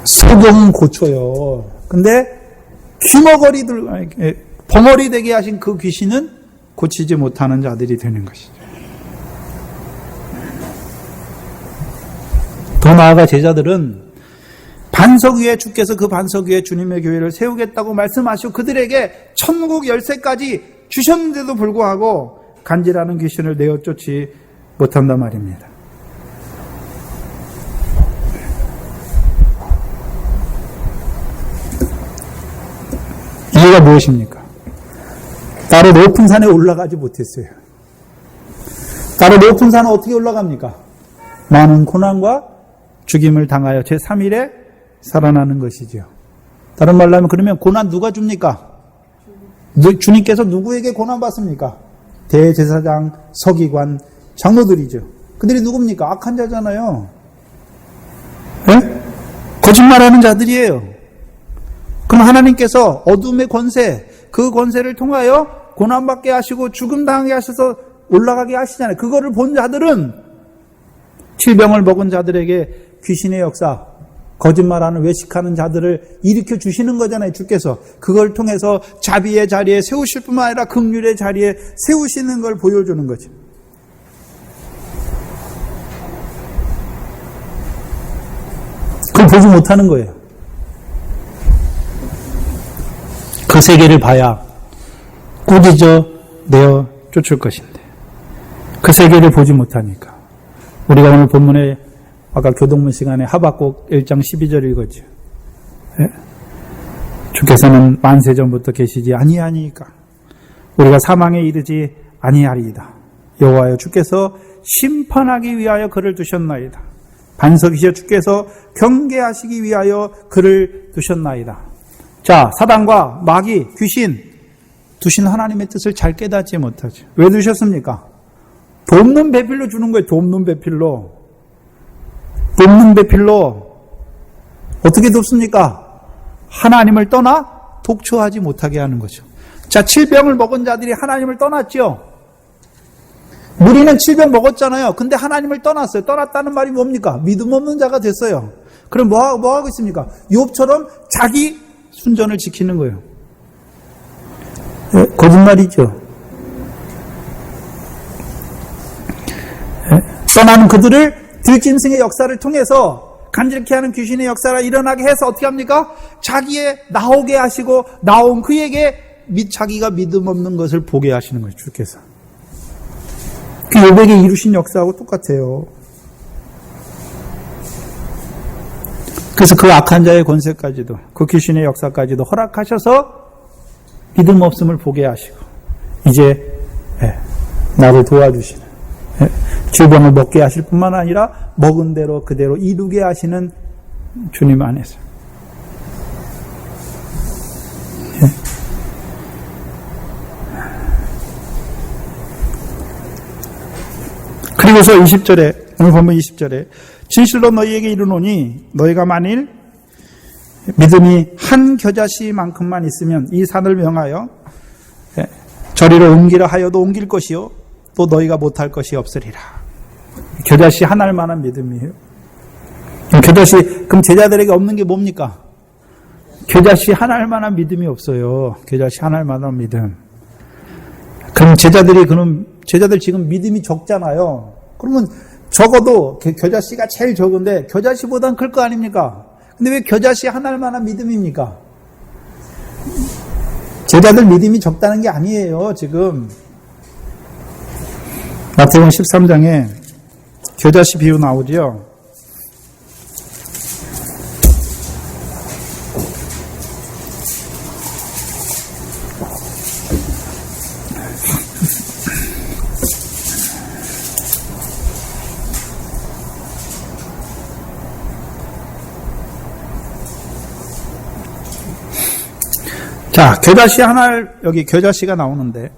소경은 고쳐요. 근데 벙어리 되게 하신 그 귀신은 고치지 못하는 자들이 되는 것이죠. 더 나아가 제자들은 반석 위에 주께서 그 반석 위에 주님의 교회를 세우겠다고 말씀하시고 그들에게 천국 열쇠까지 주셨는데도 불구하고 간질하는 귀신을 내어 쫓지 못한단 말입니다. 이유가 무엇입니까? 따로 높은 산에 올라가지 못했어요. 따로 높은 산에 어떻게 올라갑니까? 많은 고난과 죽임을 당하여 제3일에 살아나는 것이지요. 다른 말로 하면 그러면 고난 누가 줍니까? 주님께서 누구에게 고난 받습니까? 대제사장, 서기관, 장로들이죠. 그들이 누굽니까? 악한 자잖아요. 네? 거짓말하는 자들이에요. 그럼 하나님께서 어둠의 권세, 그 권세를 통하여 고난받게 하시고 죽음 당하게 하셔서 올라가게 하시잖아요. 그거를 본 자들은 질병을 먹은 자들에게 귀신의 역사, 거짓말하는 외식하는 자들을 일으켜 주시는 거잖아요. 주께서 그걸 통해서 자비의 자리에 세우실 뿐만 아니라 긍휼의 자리에 세우시는 걸 보여주는 거죠. 그걸 보지 못하는 거예요. 그 세계를 봐야 꾸짖어 내어 쫓을 것인데 그 세계를 보지 못하니까 우리가 오늘 본문에 아까 교동문 시간에 하박국 1장 12절 읽었죠. 네? 주께서는 만세전부터 계시지 아니하니까 우리가 사망에 이르지 아니하리이다. 여호와여 주께서 심판하기 위하여 그를 두셨나이다. 반석이시여 주께서 경계하시기 위하여 그를 두셨나이다. 자, 사단과 마귀, 귀신 두신 하나님의 뜻을 잘 깨닫지 못하죠. 왜 두셨습니까? 돕는 배필로 주는 거예요. 돕는 배필로. 돕는 배필로 어떻게 돕습니까? 하나님을 떠나 독초하지 못하게 하는 거죠. 자, 칠병을 먹은 자들이 하나님을 떠났죠. 무리는 칠병 먹었잖아요. 근데 하나님을 떠났어요. 떠났다는 말이 뭡니까? 믿음 없는 자가 됐어요. 그럼 뭐 하고 있습니까? 욥처럼 자기 순전을 지키는 거예요. 네, 거짓말이죠. 네, 떠나는 그들을 들짐승의 역사를 통해서 간질케 하는 귀신의 역사가 일어나게 해서 어떻게 합니까? 자기의 나오게 하시고 나온 그에게 자기가 믿음 없는 것을 보게 하시는 거예요. 주께서. 그 욥에게 이루신 역사하고 똑같아요. 그래서 그 악한 자의 권세까지도 그 귀신의 역사까지도 허락하셔서 믿음 없음을 보게 하시고 이제 나를 도와주시는 질병을 먹게 하실 뿐만 아니라 먹은 대로 그대로 이루게 하시는 주님 안에서 그리고서 20절에 오늘 본문 20절에 진실로 너희에게 이르노니 너희가 만일 믿음이 한 겨자씨만큼만 있으면 이 산을 명하여 저리로 옮기라 하여도 옮길 것이요 또 너희가 못할 것이 없으리라. 겨자씨 한 알만한 믿음이에요. 겨자씨 그럼 제자들에게 없는 게 뭡니까? 겨자씨 한 알만한 믿음이 없어요. 겨자씨 한 알만한 믿음. 그럼 제자들 지금 믿음이 적잖아요. 그러면 적어도 겨자씨가 제일 적은데 겨자씨보단 클 거 아닙니까? 근데 왜 겨자씨 한 알만한 믿음입니까? 제자들 믿음이 적다는 게 아니에요. 지금 마태복음 13장에 겨자씨 비유 나오죠. 자, 겨자씨 하나를 여기 겨자씨가 나오는데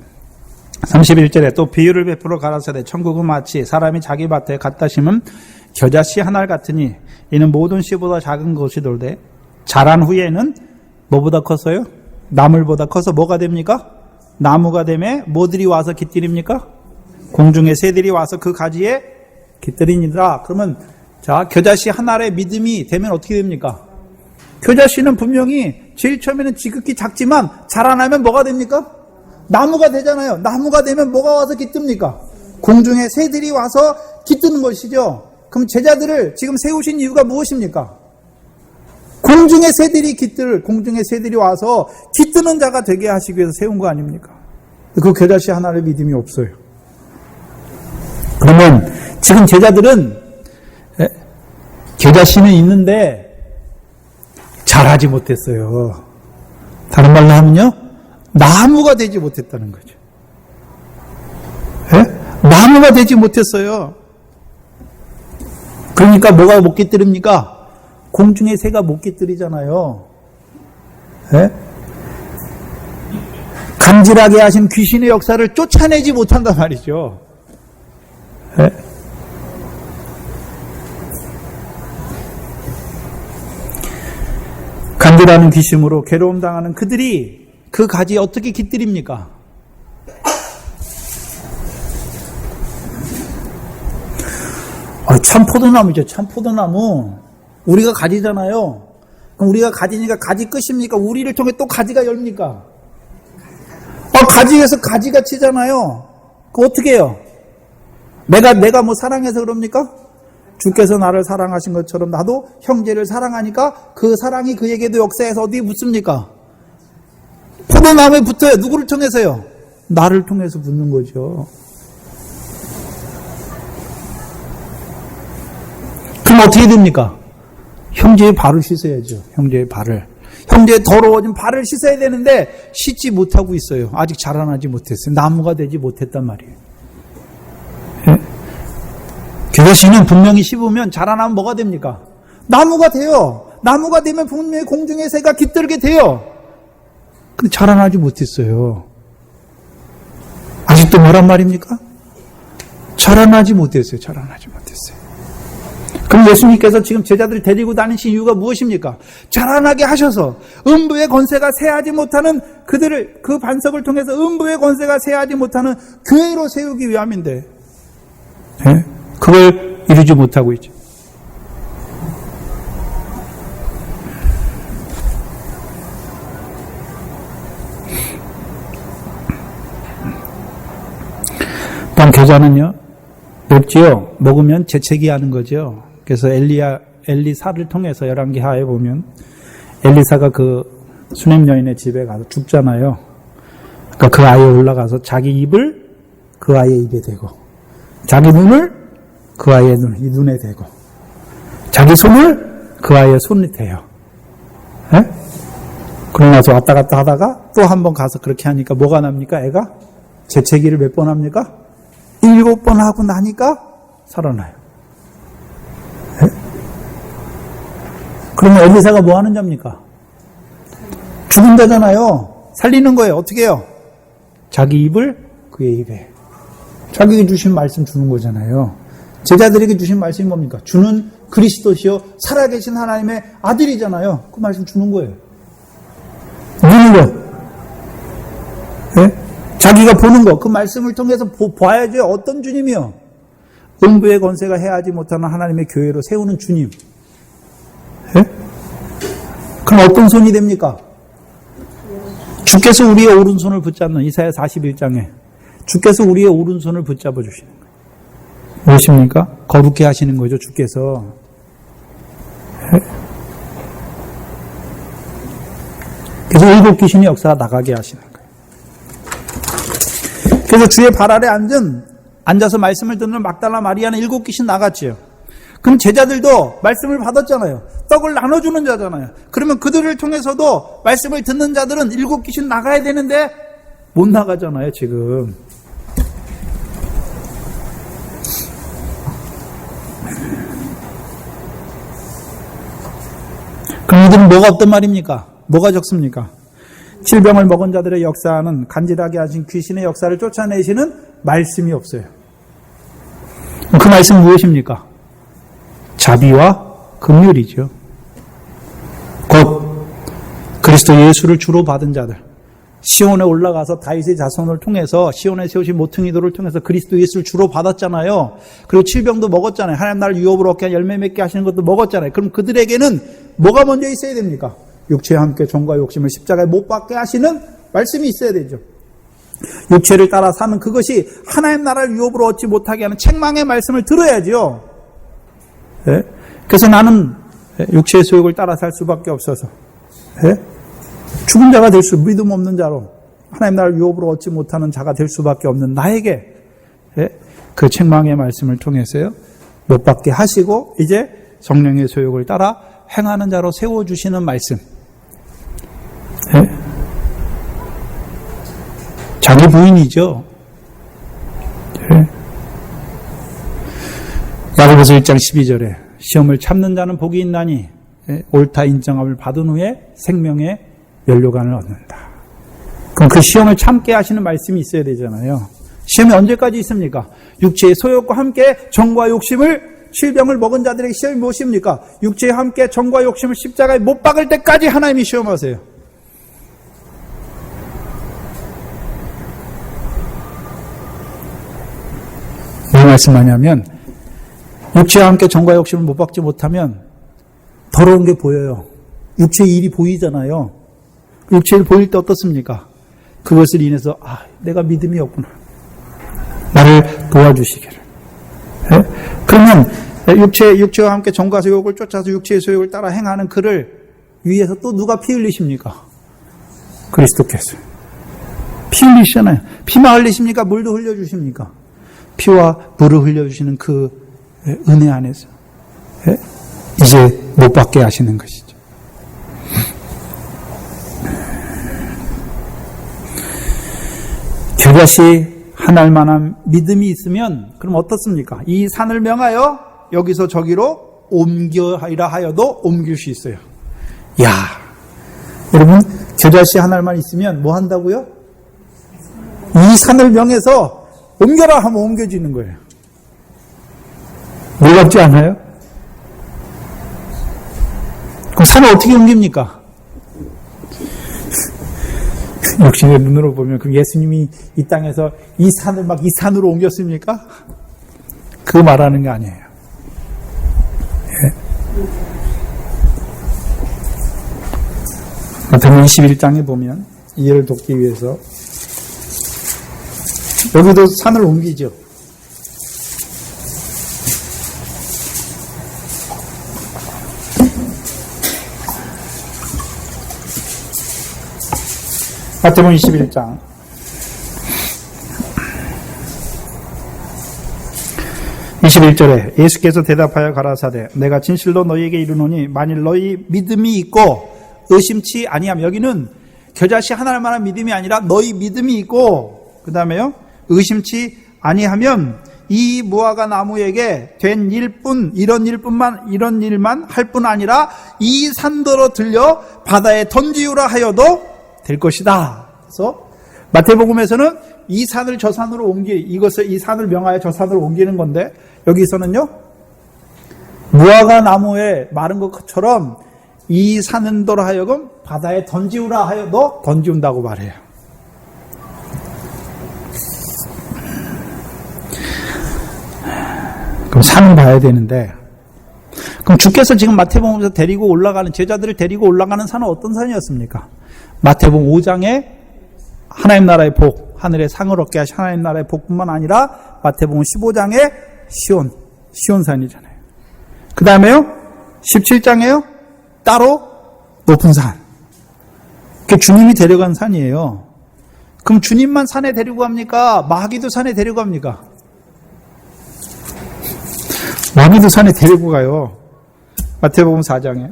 31절에 또 비유를 베풀어 가라사대 천국은 마치 사람이 자기 밭에 갖다 심은 겨자씨 한 알 같으니 이는 모든 씨보다 작은 것이 돌되 자란 후에는 뭐보다 컸어요? 나물보다 커서 뭐가 됩니까? 나무가 되매 뭐들이 와서 깃들입니까? 공중의 새들이 와서 그 가지에 깃들이니라. 그러면 자, 겨자씨 한 알의 믿음이 되면 어떻게 됩니까? 겨자씨는 분명히 제일 처음에는 지극히 작지만 자라나면 뭐가 됩니까? 나무가 되잖아요. 나무가 되면 뭐가 와서 깃듭니까? 공중에 새들이 와서 깃드는 것이죠. 그럼 제자들을 지금 세우신 이유가 무엇입니까? 공중의 새들이 와서 깃드는 자가 되게 하시기 위해서 세운 거 아닙니까? 그 겨자씨 하나를 믿음이 없어요. 그러면 지금 제자들은 겨자씨는 있는데 잘하지 못했어요. 다른 말로 하면요, 나무가 되지 못했다는 거죠. 나무가 되지 못했어요. 그러니까 뭐가 못 깃들입니까? 공중의 새가 못 깃들이잖아요. 간질하게 하신 귀신의 역사를 쫓아내지 못한단 말이죠. 간질하는 귀심으로 괴로움 당하는 그들이 그 가지에 어떻게 깃들입니까? 참포도나무죠. 참포도나무. 우리가 가지잖아요. 그럼 우리가 가지니까 가지 끝입니까? 우리를 통해 또 가지가 열립니까? 가지에서 가지가 치잖아요. 그거 어떻게 해요? 내가 뭐 사랑해서 그럽니까? 주께서 나를 사랑하신 것처럼 나도 형제를 사랑하니까 그 사랑이 그에게도 역사해서 어디에 붙습니까? 포도나무에 붙어요. 누구를 통해서요? 나를 통해서 붙는 거죠. 그럼 어떻게 됩니까? 형제의 발을 씻어야죠. 형제의 발을. 형제의 더러워진 발을 씻어야 되는데 씻지 못하고 있어요. 아직 자라나지 못했어요. 나무가 되지 못했단 말이에요. 겨자씨는 분명히 씹으면 자라나면 뭐가 됩니까? 나무가 돼요. 나무가 되면 분명히 공중의 새가 깃들게 돼요. 근데 자라나지 못했어요. 아직도 뭐란 말입니까? 자라나지 못했어요. 자라나지 못했어요. 그럼 예수님께서 지금 제자들을 데리고 다니신 이유가 무엇입니까? 자라나게 하셔서 음부의 권세가 세하지 못하는 그들을, 그 반석을 통해서 음부의 권세가 세하지 못하는 교회로 세우기 위함인데, 그걸 이루지 못하고 있죠. 단 겨자는요, 맵지요. 먹으면 재채기 하는 거죠. 그래서 엘리사를 통해서 열왕기하에 보면 엘리사가 그 수냄 여인의 집에 가서 죽잖아요. 그러니까 그 아이에 올라가서 자기 입을 그 아이의 입에 대고, 자기 눈을 그 아이의 눈에 대고, 자기 손을 그 아이의 손에 대요. 그러고 나서 왔다 갔다 하다가 또 한 번 가서 그렇게 하니까 뭐가 납니까? 애가 재채기를 몇 번 합니까? 7번 하고 나니까 살아나요. 그러면 엘리사가 뭐 하는 자입니까? 죽은다잖아요. 살리는 거예요. 어떻게 해요? 자기 입을 그의 입에. 자기에게 주신 말씀 주는 거잖아요. 제자들에게 주신 말씀이 뭡니까? 주는 그리스도시요 살아계신 하나님의 아들이잖아요. 그 말씀 주는 거예요. 누는 거. 자기가 보는 거, 그 말씀을 통해서 봐야죠. 어떤 주님이요? 음부의 권세가 해하지 못하는 하나님의 교회로 세우는 주님. 그럼 어떤 손이 됩니까? 주께서 우리의 오른손을 붙잡는, 이사야 41장에 주께서 우리의 오른손을 붙잡아 주시는 거예요. 무엇입니까? 거룩게 하시는 거죠. 주께서. 그래서 일곱 귀신의 역사가 나가게 하시는 거예요. 그래서 주의 발 아래 앉아서 말씀을 듣는 막달라 마리아는 일곱 귀신 나갔지요. 그럼 제자들도 말씀을 받았잖아요. 떡을 나눠주는 자잖아요. 그러면 그들을 통해서도 말씀을 듣는 자들은 일곱 귀신 나가야 되는데 못 나가잖아요, 지금. 그럼 이들은 뭐가 없단 말입니까? 뭐가 적습니까? 질병을 먹은 자들의 역사는 간질하게 하신 귀신의 역사를 쫓아내시는 말씀이 없어요. 그 말씀 무엇입니까? 자비와 긍휼이죠. 곧 그리스도 예수를 주로 받은 자들, 시온에 올라가서 다윗의 자손을 통해서 시온에 세우신 모퉁이돌을 통해서 그리스도 예수를 주로 받았잖아요. 그리고 칠병도 먹었잖아요. 하나님 나라를 유업으로 얻게 열매 맺게 하시는 것도 먹었잖아요. 그럼 그들에게는 뭐가 먼저 있어야 됩니까? 육체와 함께 종과 욕심을 십자가에 못 박게 하시는 말씀이 있어야 되죠. 육체를 따라 사는 그것이 하나님 나라를 유업으로 얻지 못하게 하는 책망의 말씀을 들어야죠. 예? 그래서 나는 육체의 소욕을 따라 살 수밖에 없어서 예? 죽은 자가 될 수, 믿음 없는 자로 하나님 나라를 유업으로 얻지 못하는 자가 될 수밖에 없는 나에게 예? 그 책망의 말씀을 통해서요 못 받게 하시고 이제 성령의 소욕을 따라 행하는 자로 세워주시는 말씀. 예? 자기 부인이죠. 예? 야고보서 1장 12절에 시험을 참는 자는 복이 있나니 예? 옳다 인정함을 받은 후에 생명의 연료관을 얻는다. 그럼 그 시험을 참게 하시는 말씀이 있어야 되잖아요. 시험이 언제까지 있습니까? 육체의 소욕과 함께 정과 욕심을 질병을 먹은 자들에게 시험이 무엇입니까? 육체와 함께 정과 욕심을 십자가에 못 박을 때까지 하나님이 시험하세요. 무슨 말씀하냐면 육체와 함께 정과 욕심을 못 박지 못하면 더러운 게 보여요. 육체의 일이 보이잖아요. 육체를 보일 때 어떻습니까? 그것을 인해서 내가 믿음이 없구나. 나를 도와주시기를. 네? 그러면 육체와 함께 정과 소욕을 쫓아서 육체의 소욕을 따라 행하는 그를 위해서 또 누가 피 흘리십니까? 그리스도께서. 피 흘리시잖아요. 피만 흘리십니까? 물도 흘려주십니까? 피와 물을 흘려주시는 그 은혜 안에서 이제 못 받게 하시는 것이죠. 겨자씨 하나일 만한 믿음이 있으면 그럼 어떻습니까? 이 산을 명하여 여기서 저기로 옮겨라 하여도 옮길 수 있어요. 야, 여러분 겨자씨 하나만 있으면 뭐 한다고요? 이 산을 명해서 옮겨라 하면 옮겨지는 거예요. 놀랍지 않아요? 그럼 산을 어떻게 옮깁니까? 역시 내 눈으로 보면 그 예수님이 이 땅에서 이 산을 막 이 산으로 옮겼습니까? 그거 말하는 게 아니에요. 예. 마태복음 21장에 보면 이해를 돕기 위해서 여기도 산을 옮기죠. 마태복음 21장 21절에 예수께서 대답하여 가라사대 내가 진실로 너희에게 이르노니 만일 너희 믿음이 있고 의심치 아니하면, 여기는 겨자씨 하나만한 믿음이 아니라 너희 믿음이 있고 그 다음에요 의심치 아니하면 이 무화과 나무에게 된 일뿐 이런 일만 할 뿐 아니라 이 산더러 들려 바다에 던지우라 하여도 될 것이다. 그래서 마태복음에서는 이 산을 저 산으로 이 산을 명하여 저 산으로 옮기는 건데 여기서는요 무화과 나무에 마른 것처럼 이 산더러 하여금 바다에 던지우라 하여도 던지운다고 말해요. 그럼 산을 봐야 되는데 그럼 주께서 지금 마태복음에서 데리고 올라가는 제자들을 데리고 올라가는 산은 어떤 산이었습니까? 마태복음 5장에 하나님 나라의 복, 하늘의 상을 얻게 하신 하나님 나라의 복뿐만 아니라 마태복음 15장에 시온산이잖아요. 그 다음에요 17장에요 따로 높은 산. 그게 주님이 데려간 산이에요. 그럼 주님만 산에 데리고 갑니까? 마귀도 산에 데리고 갑니까? 마귀도 산에 데리고 가요. 마태복음 4장에.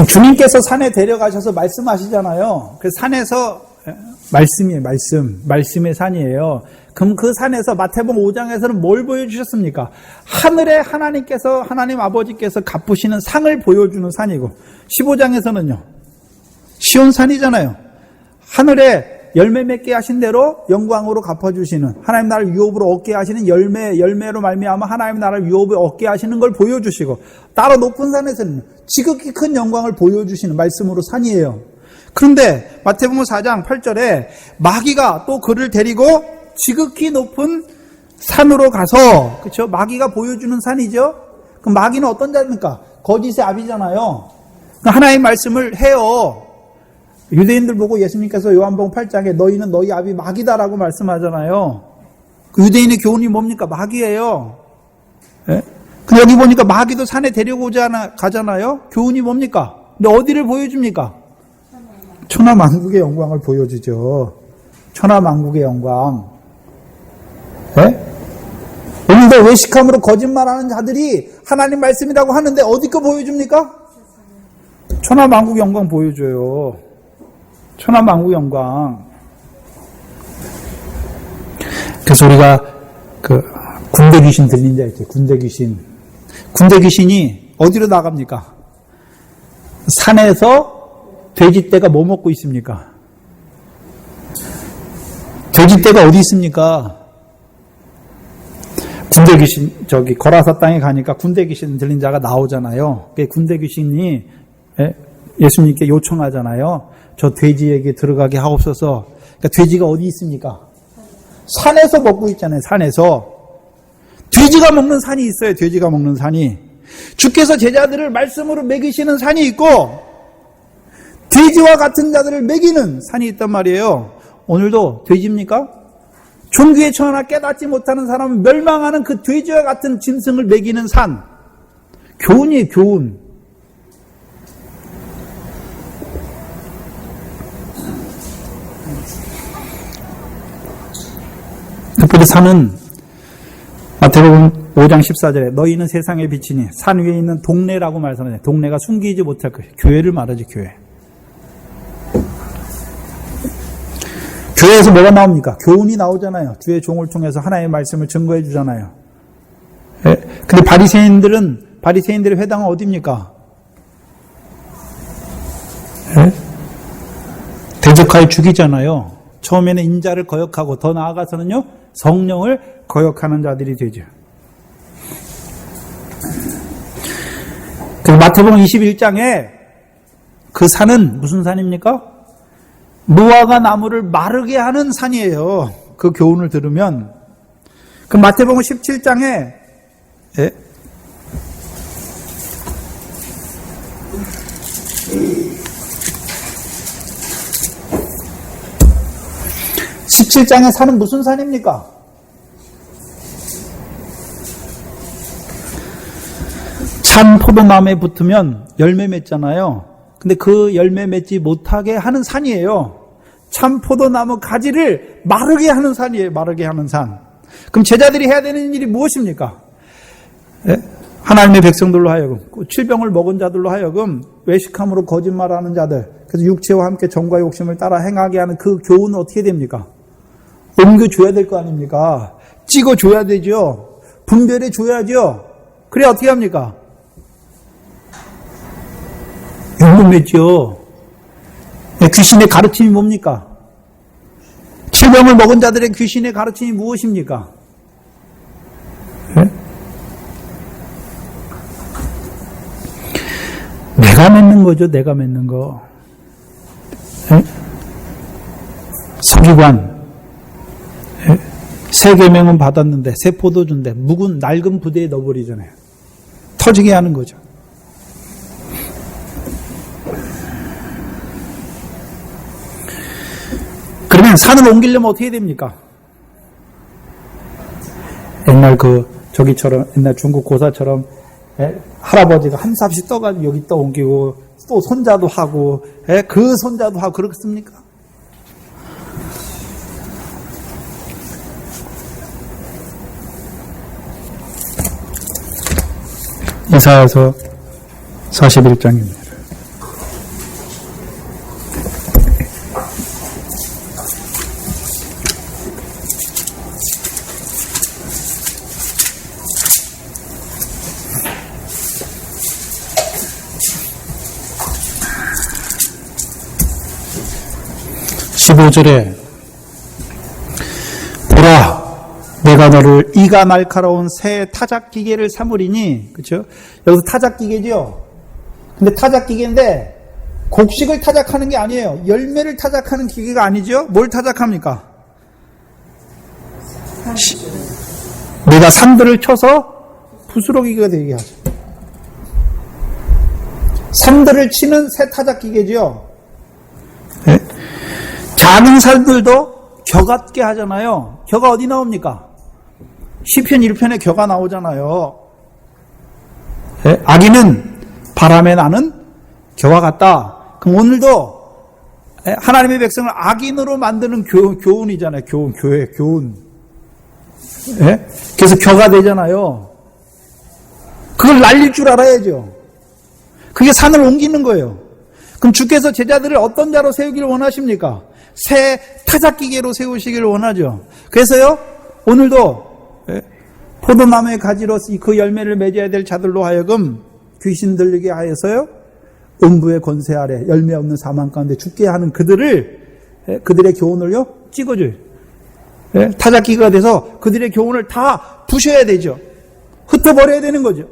주님께서 산에 데려가셔서 말씀하시잖아요. 그 산에서 말씀이에요. 말씀의 산이에요. 그럼 그 산에서 마태복음 5장에서는 뭘 보여주셨습니까? 하늘에 하나님께서 하나님 아버지께서 갚으시는 상을 보여주는 산이고 15장에서는요. 시온산이잖아요. 하늘에 열매 맺게 하신 대로 영광으로 갚아주시는 하나님 나라를 유업으로 얻게 하시는 열매로 말미암아 하나님 나라를 유업으로 얻게 하시는 걸 보여주시고 따로 높은 산에서는 지극히 큰 영광을 보여주시는 말씀으로 산이에요. 그런데 마태복음 4장 8절에 마귀가 또 그를 데리고 지극히 높은 산으로 가서 그렇죠? 마귀가 보여주는 산이죠. 그럼 마귀는 어떤 자입니까? 거짓의 아비잖아요. 하나님 말씀을 해요. 유대인들 보고 예수님께서 요한복음 8장에 너희는 너희 아비 마귀다라고 말씀하잖아요. 그 유대인의 교훈이 뭡니까? 마귀예요. 예? 근데 여기 보니까 마귀도 산에 데려오자 가잖아요. 교훈이 뭡니까? 근데 어디를 보여줍니까? 천하만국의 영광을 보여주죠. 천하만국의 영광. 예? 오늘도 외식함으로 거짓말하는 자들이 하나님 말씀이라고 하는데 어디 거 보여줍니까? 천하만국 영광 보여줘요. 천하만국 영광. 그래서 우리가 그 군대 귀신 들린 자 있죠. 군대 귀신. 군대 귀신이 어디로 나갑니까? 산에서 돼지떼가 뭐 먹고 있습니까? 돼지떼가 어디 있습니까? 군대 귀신, 거라사 땅에 가니까 군대 귀신 들린 자가 나오잖아요. 군대 귀신이 예수님께 요청하잖아요. 저 돼지에게 들어가게 하옵소서. 그러니까 돼지가 어디 있습니까? 산에서 먹고 있잖아요. 산에서. 돼지가 먹는 산이 있어요. 돼지가 먹는 산이. 주께서 제자들을 말씀으로 먹이시는 산이 있고 돼지와 같은 자들을 먹이는 산이 있단 말이에요. 오늘도 돼지입니까? 종교에 처하나 깨닫지 못하는 사람은 멸망하는 그 돼지와 같은 짐승을 먹이는 산. 교훈이에요. 교훈. 특별히 산은 마태복음 5장 14절에 너희는 세상의 빛이니 산 위에 있는 동네라고 말씀하잖아요. 동네가 숨기지 못할 거예요. 교회를 말하지, 교회. 교회에서 뭐가 나옵니까? 교훈이 나오잖아요. 주의 종을 통해서 하나님의 말씀을 증거해 주잖아요. 예? 근데 바리새인들의 회당은 어디입니까? 예? 대적하여 죽이잖아요. 처음에는 인자를 거역하고 더 나아가서는요, 성령을 거역하는 자들이 되죠. 그 마태복음 21장에 그 산은 무슨 산입니까? 무화과 나무를 마르게 하는 산이에요. 그 교훈을 들으면. 그 마태복음 17장에 17장의 산은 무슨 산입니까? 참 포도나무에 붙으면 열매 맺잖아요. 근데 그 열매 맺지 못하게 하는 산이에요. 참 포도나무 가지를 마르게 하는 산이에요. 마르게 하는 산. 그럼 제자들이 해야 되는 일이 무엇입니까? 하나님의 백성들로 하여금, 칠병을 먹은 자들로 하여금 외식함으로 거짓말하는 자들, 그래서 육체와 함께 정과 욕심을 따라 행하게 하는 그 교훈은 어떻게 됩니까? 옮겨줘야 될 거 아닙니까? 찍어줘야 되죠. 분별해 줘야죠. 그래 어떻게 합니까? 용감했죠. 귀신의 가르침이 뭡니까? 칠병을 먹은 자들의 귀신의 가르침이 무엇입니까? 네? 내가 맺는 거죠. 내가 맺는 거. 네? 서기관 새 계명은 받았는데 새 포도주인데 묵은 낡은 부대에 넣어버리잖아요. 터지게 하는 거죠. 그러면 산을 옮기려면 어떻게 됩니까? 옛날 옛날 중국 고사처럼 할아버지가 한 삽씩 떠가지고 여기 떠 옮기고 또 손자도 하고 그 손자도 하고 그렇습니까? 이사야서 41장입니다. (15절에) 보라 내가 너를 이가 날카로운 새 타작기계를 삼으리니. 그렇죠? 여기서 타작기계죠. 근데 타작기계인데 곡식을 타작하는 게 아니에요. 열매를 타작하는 기계가 아니죠. 뭘 타작합니까? 내가 산들을 쳐서 부스러기가 되게 하죠. 산들을 치는 새 타작기계죠. 예? 작은 살들도 겨 같게 하잖아요. 겨가 어디 나옵니까? 시편 1편에 겨가 나오잖아요. 예? 아기는 바람에 나는 겨와 같다. 그럼 오늘도 하나님의 백성을 악인으로 만드는 교훈이잖아요. 교회, 교훈. 예? 그래서 겨가 되잖아요. 그걸 날릴 줄 알아야죠. 그게 산을 옮기는 거예요. 그럼 주께서 제자들을 어떤 자로 세우기를 원하십니까? 새 타작기계로 세우시기를 원하죠. 그래서요, 오늘도 포도나무의 가지로 그 열매를 맺어야 될 자들로 하여금 귀신 들리게 하여서요, 음부의 권세 아래 열매 없는 사망 가운데 죽게 하는 그들의 교훈을요 찍어줘요. 타작기가 돼서 그들의 교훈을 다 부셔야 되죠. 흩어버려야 되는 거죠.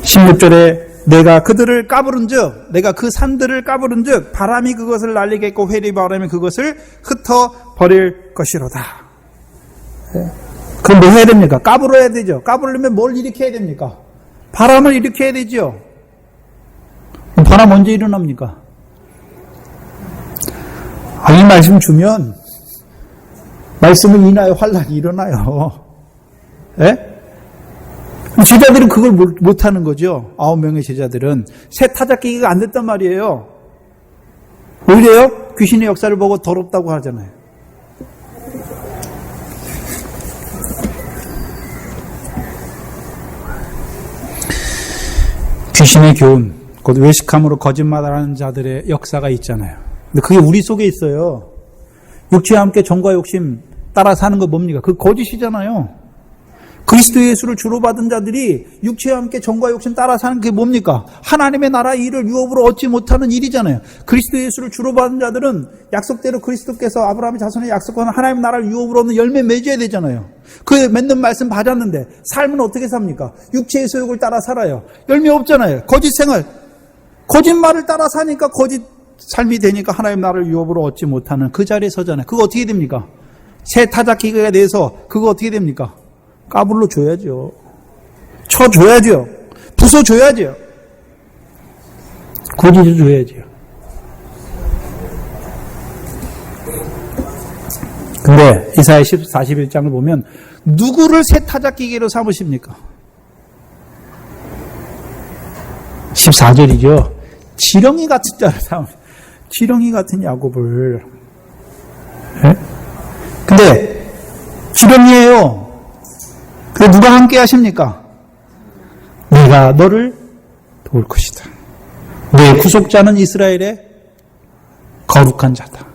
(16절에) 내가 그들을 까부른즉, 내가 그 산들을 까부른즉 바람이 그것을 날리게 했고 회리 바람이 그것을 흩어버릴 것이로다. 그럼 뭐 해야 됩니까? 까불어야 되죠. 까불려면 뭘 일으켜야 됩니까? 바람을 일으켜야 되죠. 바람 언제 일어납니까? 이 말씀 주면 말씀을 인하여 환란이 일어나요. 예? 제자들은 그걸 못하는 거죠. 9명의 제자들은. 새 타작기가 안 됐단 말이에요. 오히려 귀신의 역사를 보고 더럽다고 하잖아요. 귀신의 교훈, 곧 외식함으로 거짓말하는 자들의 역사가 있잖아요. 근데 그게 우리 속에 있어요. 육체와 함께 정과 욕심 따라 사는 거 뭡니까? 그 거짓이잖아요. 그리스도 예수를 주로 받은 자들이 육체와 함께 정과 욕심 따라 사는 게 뭡니까? 하나님의 나라의 일을 유업으로 얻지 못하는 일이잖아요. 그리스도 예수를 주로 받은 자들은 약속대로 그리스도께서 아브라함의 자손에 약속한 하나님의 나라를 유업으로 얻는 열매 맺어야 되잖아요. 그 맺는 말씀 받았는데 삶은 어떻게 삽니까? 육체의 소욕을 따라 살아요. 열매 없잖아요. 거짓 생활, 거짓말을 따라 사니까 거짓 삶이 되니까 하나님의 나라를 유업으로 얻지 못하는 그 자리에 서잖아요. 그거 어떻게 됩니까? 새 타작기가 돼서 그거 어떻게 됩니까? 까불러 줘야죠. 쳐줘야죠. 부숴줘야죠. 고지져 줘야죠. 근데 이사야 41장을 보면 누구를 새 타작기계로 삼으십니까? 14절이죠. 지렁이 같은 자를 삼으십니다. 지렁이 같은 야곱을. 네? 근데 지렁이에요. 그래 누가 함께 하십니까? 내가 너를 도울 것이다. 내 구속자는 이스라엘의 거룩한 자다.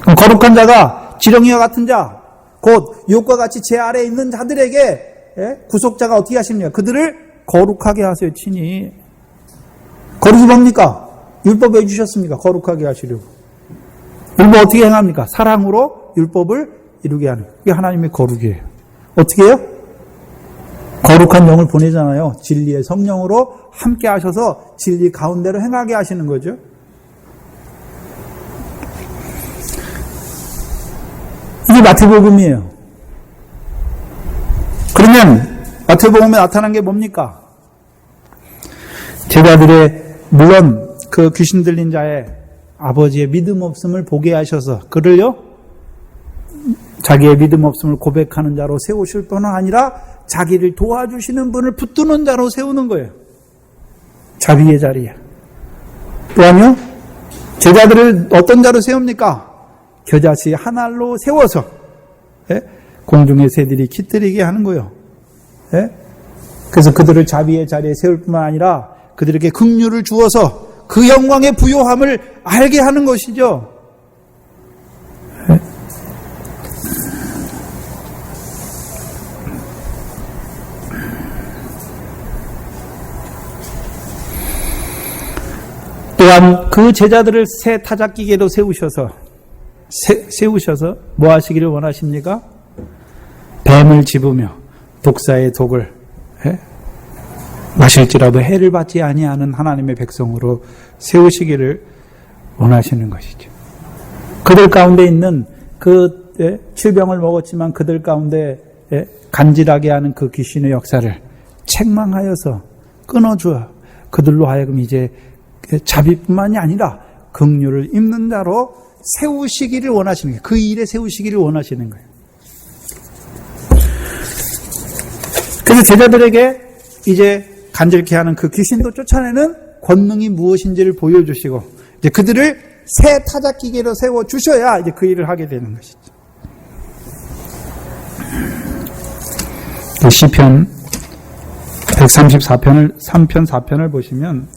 그럼 거룩한 자가 지렁이와 같은 자, 곧 욕과 같이 제 아래에 있는 자들에게 구속자가 어떻게 하십니까? 그들을 거룩하게 하세요. 친히. 거룩이 뭡니까? 율법 해주셨습니까? 거룩하게 하시려고. 율법 어떻게 행합니까? 사랑으로 율법을 이루게 하는. 그게 하나님의 거룩이에요. 어떻게 해요? 거룩한 영을 보내잖아요. 진리의 성령으로 함께 하셔서 진리 가운데로 행하게 하시는 거죠. 이게 마태복음이에요. 그러면 마태복음에 나타난 게 뭡니까? 제자들의 물론 그 귀신 들린 자의 아버지의 믿음 없음을 보게 하셔서 그를요 자기의 믿음 없음을 고백하는 자로 세우실 뿐만 아니라 자기를 도와주시는 분을 붙드는 자로 세우는 거예요. 자비의 자리에. 또한요, 제자들을 어떤 자로 세웁니까? 겨자씨 한 알로 세워서 공중의 새들이 깃들이게 하는 거예요. 그래서 그들을 자비의 자리에 세울 뿐만 아니라 그들에게 긍휼을 주어서 그 영광의 부요함을 알게 하는 것이죠. 또한 그 제자들을 새 타작기계로 세우셔서 뭐 하시기를 원하십니까? 뱀을 집으며 독사의 독을 마실지라도 해를 받지 아니하는 하나님의 백성으로 세우시기를 원하시는 것이죠. 그들 가운데 있는 그 질병을 먹었지만 그들 가운데 간질하게 하는 그 귀신의 역사를 책망하여서 끊어주어 그들로 하여금 이제 자비뿐만이 아니라 긍휼을 입는 자로 세우시기를 원하시는 거예요. 그 일에 세우시기를 원하시는 거예요. 그래서 제자들에게 이제 간절케 하는 그 귀신도 쫓아내는 권능이 무엇인지를 보여주시고 이제 그들을 새 타작기계로 세워 주셔야 이제 그 일을 하게 되는 것이죠. 시편 134편을 3편 4편을 보시면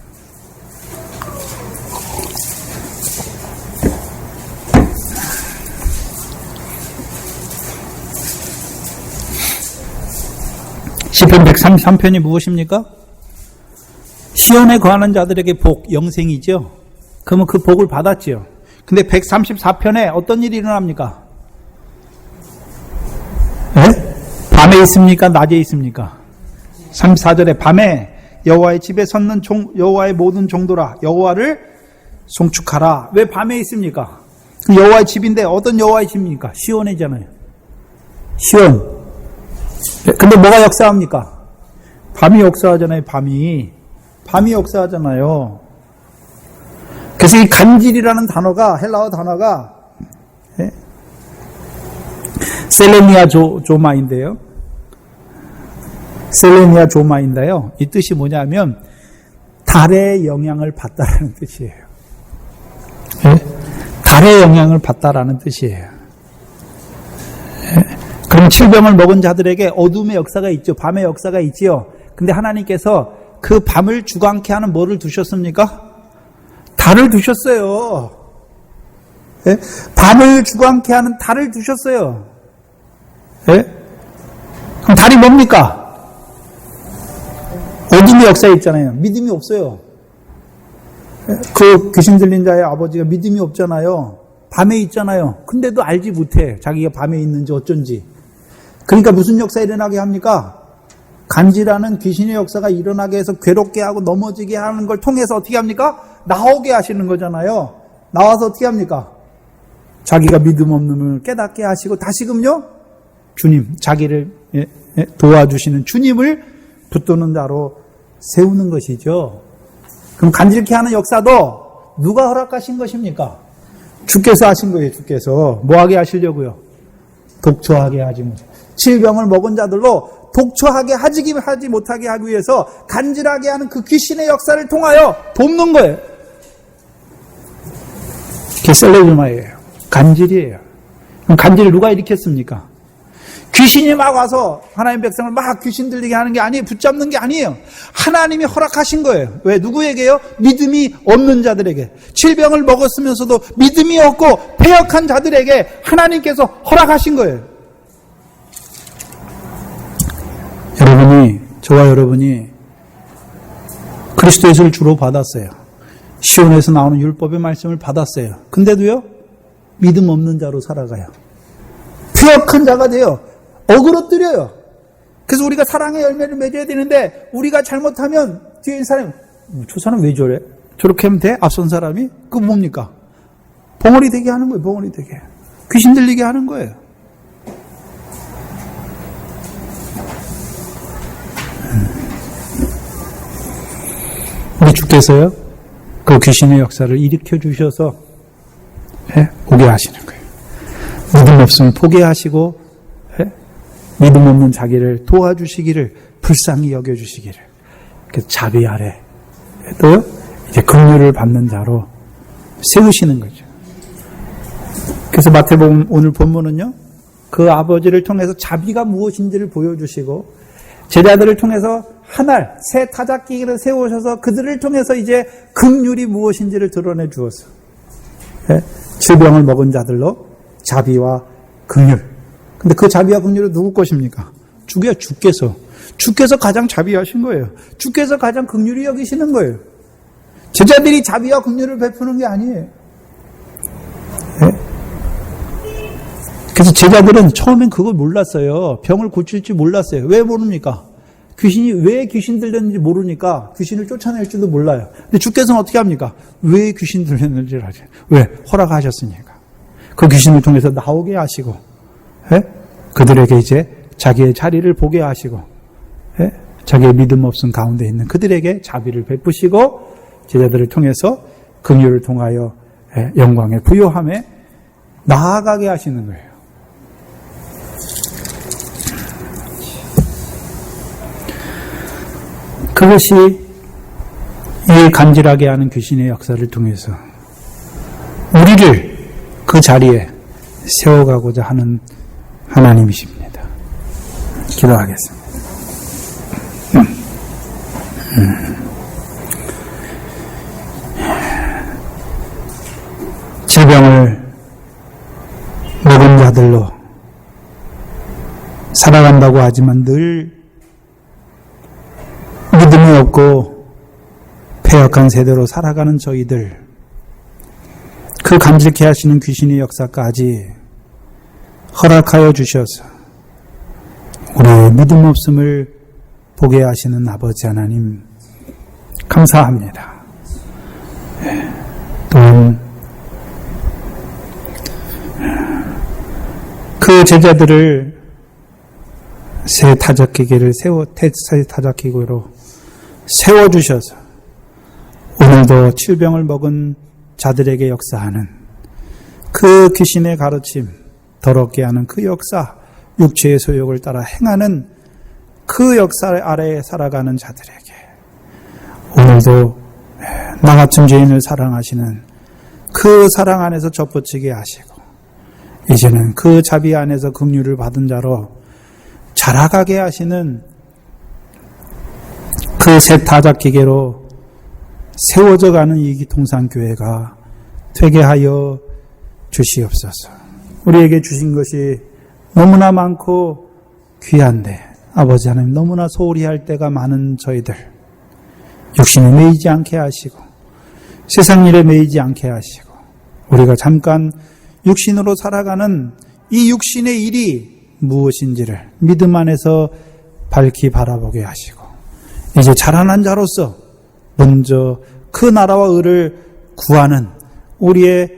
시편 133편이 무엇입니까? 시온에 거하는 자들에게 복, 영생이죠. 그러면 그 복을 받았지요. 근데 134편에 어떤 일이 일어납니까? 네? 밤에 있습니까? 낮에 있습니까? 34절에 밤에 여호와의 집에 섰는 여호와의 모든 종도라 여호와를 송축하라. 왜 밤에 있습니까? 여호와의 집인데 어떤 여호와의 집입니까? 시온이잖아요. 시온. 근데 뭐가 역사합니까? 밤이 역사하잖아요. 밤이 역사하잖아요. 그래서 이 간질이라는 단어가 헬라어 단어가 셀레니아 조마인데요. 셀레니아 조마인데요. 이 뜻이 뭐냐면 달의 영향을 받다라는 뜻이에요. 네? 달의 영향을 받다라는 뜻이에요. 네? 그럼 칠병을 먹은 자들에게 어둠의 역사가 있죠. 밤의 역사가 있지요. 근데 하나님께서 그 밤을 주관케 하는 뭐를 두셨습니까? 달을 두셨어요. 네? 밤을 주관케 하는 달을 두셨어요. 네? 그럼 달이 뭡니까? 어둠의 역사에 있잖아요. 믿음이 없어요. 그 귀신 들린 자의 아버지가 믿음이 없잖아요. 밤에 있잖아요. 근데도 알지 못해. 자기가 밤에 있는지 어쩐지. 그러니까 무슨 역사 일어나게 합니까? 간지라는 귀신의 역사가 일어나게 해서 괴롭게 하고 넘어지게 하는 걸 통해서 어떻게 합니까? 나오게 하시는 거잖아요. 나와서 어떻게 합니까? 자기가 믿음 없는 걸 깨닫게 하시고 다시금요? 주님, 자기를 도와주시는 주님을 붙드는 자로 세우는 것이죠. 그럼 간질케 하는 역사도 누가 허락하신 것입니까? 주께서 하신 거예요. 주께서. 뭐하게 하시려고요? 독초하게 하지 못해. 질병을 먹은 자들로 독초하게 하지 못하게 하기 위해서 간질하게 하는 그 귀신의 역사를 통하여 돕는 거예요. 그게 셀레주마예요. 간질이에요. 그럼 간질을 누가 일으켰습니까? 귀신이 막 와서 하나님 백성을 막 귀신 들리게 하는 게 아니에요. 붙잡는 게 아니에요. 하나님이 허락하신 거예요. 왜? 누구에게요? 믿음이 없는 자들에게. 질병을 먹었으면서도 믿음이 없고 패역한 자들에게 하나님께서 허락하신 거예요. 저와 여러분이 그리스도 예수를 주로 받았어요. 시온에서 나오는 율법의 말씀을 받았어요. 근데도요, 믿음 없는 자로 살아가요. 패역한 자가 돼요. 어그러뜨려요. 그래서 우리가 사랑의 열매를 맺어야 되는데 우리가 잘못하면 뒤에 있는 사람이 저 사람 왜 저래? 저렇게 하면 돼? 앞선 사람이? 그거 뭡니까? 벙어리 되게 하는 거예요. 벙어리 되게. 귀신 들리게 하는 거예요. 우리 주께서요, 그 귀신의 역사를 일으켜 주셔서 오게 하시는 거예요. 믿음 없으면 포기하시고 믿음 없는 자기를 도와주시기를 불쌍히 여겨주시기를 그래서 자비 아래 또 이제 긍휼을 받는 자로 세우시는 거죠. 그래서 마태복음 오늘 본문은요, 그 아버지를 통해서 자비가 무엇인지를 보여주시고 제자들을 통해서 하늘 새 타작기를 세우셔서 그들을 통해서 이제 긍휼이 무엇인지를 드러내 주어서 질병을 먹은 자들로 자비와 긍휼. 근데 그 자비와 긍휼은 누구 것입니까? 주께서 가장 자비하신 거예요. 주께서 가장 긍휼히 여기시는 거예요. 제자들이 자비와 긍휼을 베푸는 게 아니에요. 그래서 제자들은 처음엔 그걸 몰랐어요. 병을 고칠 줄 몰랐어요. 왜 모릅니까? 왜 귀신 들렸는지 모르니까 귀신을 쫓아낼 줄도 몰라요. 근데 주께서는 어떻게 합니까? 왜 귀신 들렸는지를 하죠. 왜? 허락하셨으니까. 그 귀신을 통해서 나오게 하시고, 그들에게 이제 자기의 자리를 보게 하시고, 자기의 믿음 없음 가운데 있는 그들에게 자비를 베푸시고 제자들을 통해서 긍휼을 통하여 영광의 부요함에 나아가게 하시는 거예요. 그것이 이 간질하게 하는 귀신의 역사를 통해서 우리를 그 자리에 세워가고자 하는 하나님이십니다. 기도하겠습니다. 질병을 먹은 자들로 살아간다고 하지만 늘 믿음이 없고 패역한 세대로 살아가는 저희들, 그 간직해 하시는 귀신의 역사까지 허락하여 주셔서 우리의 믿음 없음을 보게 하시는 아버지 하나님 감사합니다. 또한 그 제자들을 새 타작기계로 세워주셔서 오늘도 질병을 먹은 자들에게 역사하는 그 귀신의 가르침, 더럽게 하는 그 역사, 육체의 소욕을 따라 행하는 그 역사 아래에 살아가는 자들에게 오늘도 나 같은 죄인을 사랑하시는 그 사랑 안에서 접붙이게 하시고 이제는 그 자비 안에서 긍휼을 받은 자로 자라가게 하시는 그 새 타작기계로 세워져 가는 이 동산교회가 되게 하여 주시옵소서. 우리에게 주신 것이 너무나 많고 귀한데 아버지 하나님 너무나 소홀히 할 때가 많은 저희들, 육신에 매이지 않게 하시고 세상 일에 매이지 않게 하시고 우리가 잠깐 육신으로 살아가는 이 육신의 일이 무엇인지를 믿음 안에서 밝히 바라보게 하시고 이제 자라난 자로서 먼저 그 나라와 의를 구하는 우리의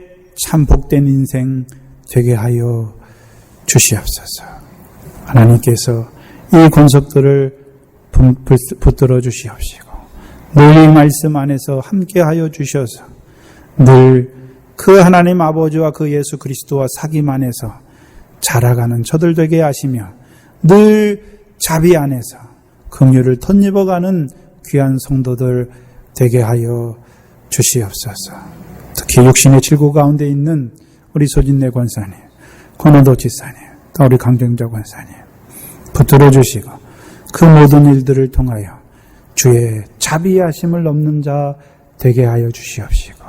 참 복된 인생 되게 하여 주시옵소서. 하나님께서 이 권속들을 붙들어 주시옵시고 늘 이 말씀 안에서 함께하여 주셔서 늘 그 하나님 아버지와 그 예수 그리스도와 사귐 안에서 자라가는 저들 되게 하시며 늘 자비 안에서 긍휼을 덧입어가는 귀한 성도들 되게 하여 주시옵소서. 특히 육신의 질고 가운데 있는 우리 소진내 권사님, 권호도 지사님, 또 우리 강정자 권사님 붙들어 주시고 그 모든 일들을 통하여 주의 자비하심을 넘는 자 되게 하여 주시옵시고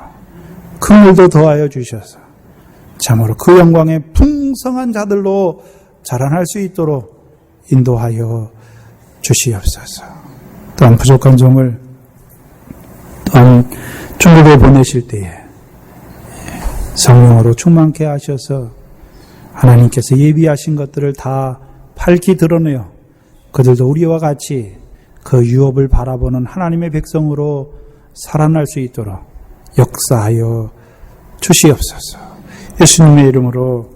긍휼도 더하여 주셔서 참으로 그 영광의 풍성한 자들로 자라날 수 있도록 인도하여 주시옵소서. 또한 부족한 종을 또한 중국에 보내실 때에 성령으로 충만케 하셔서 하나님께서 예비하신 것들을 다 밝히 드러내어 그들도 우리와 같이 그 유업을 바라보는 하나님의 백성으로 살아날 수 있도록 역사하여 주시옵소서. 예수님의 이름으로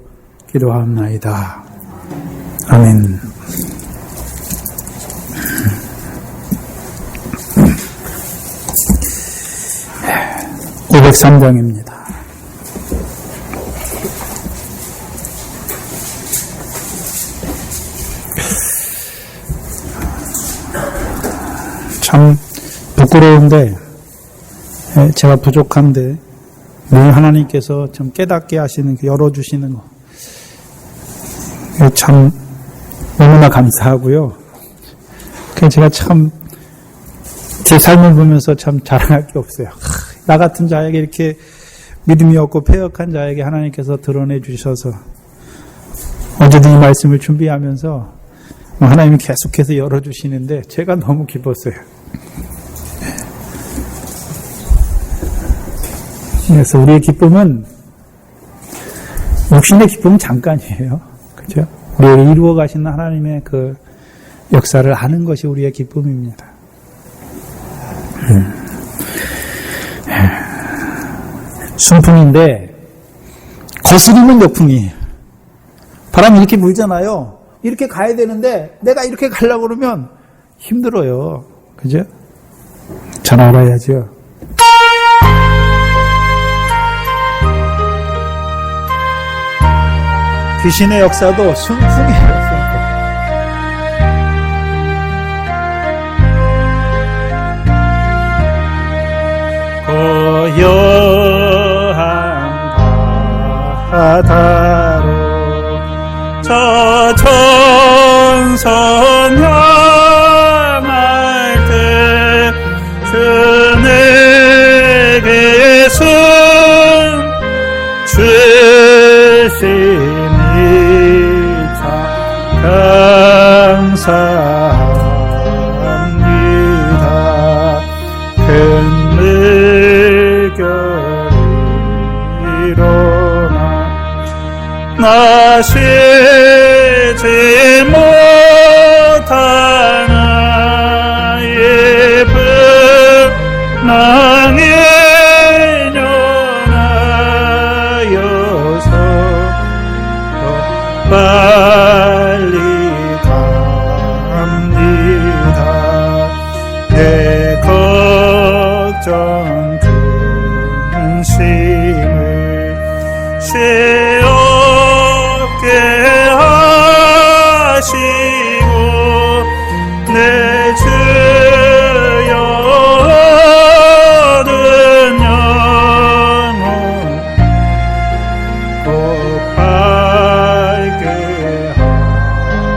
기도하옵나이다. 아멘. 503장입니다. 참 부끄러운데 제가 부족한데 늘 하나님께서 좀 깨닫게 하시는, 열어주시는 거 참 너무나 감사하고요. 제가 참 제 삶을 보면서 참 자랑할 게 없어요. 나 같은 자에게 이렇게 믿음이 없고 패역한 자에게 하나님께서 드러내 주셔서 어제도 이 말씀을 준비하면서 하나님이 계속해서 열어주시는데 제가 너무 기뻤어요. 그래서 우리의 기쁨은, 육신의 기쁨은 잠깐이에요. 그렇죠? 우리에게 이루어 가시는 하나님의 그 역사를 아는 것이 우리의 기쁨입니다. 순풍인데 거스르는 역풍이에요. 바람이 이렇게 불잖아요. 이렇게 가야 되는데 내가 이렇게 가려고 그러면 힘들어요. 그죠? 잘 알아야죠. 귀신의 역사도 순풍이에요. 고요한 바다로 저 천선 향할 때 주 내게 숨 주시니 참 감사합니다. 큰 물결이로나 나 쉬지 못한 나의 분낭에 연하여서 더 빨리 갑니다. 내 걱정 근심을 쉬었게 하시고 내 주여 얻은 영혼 곧 밝게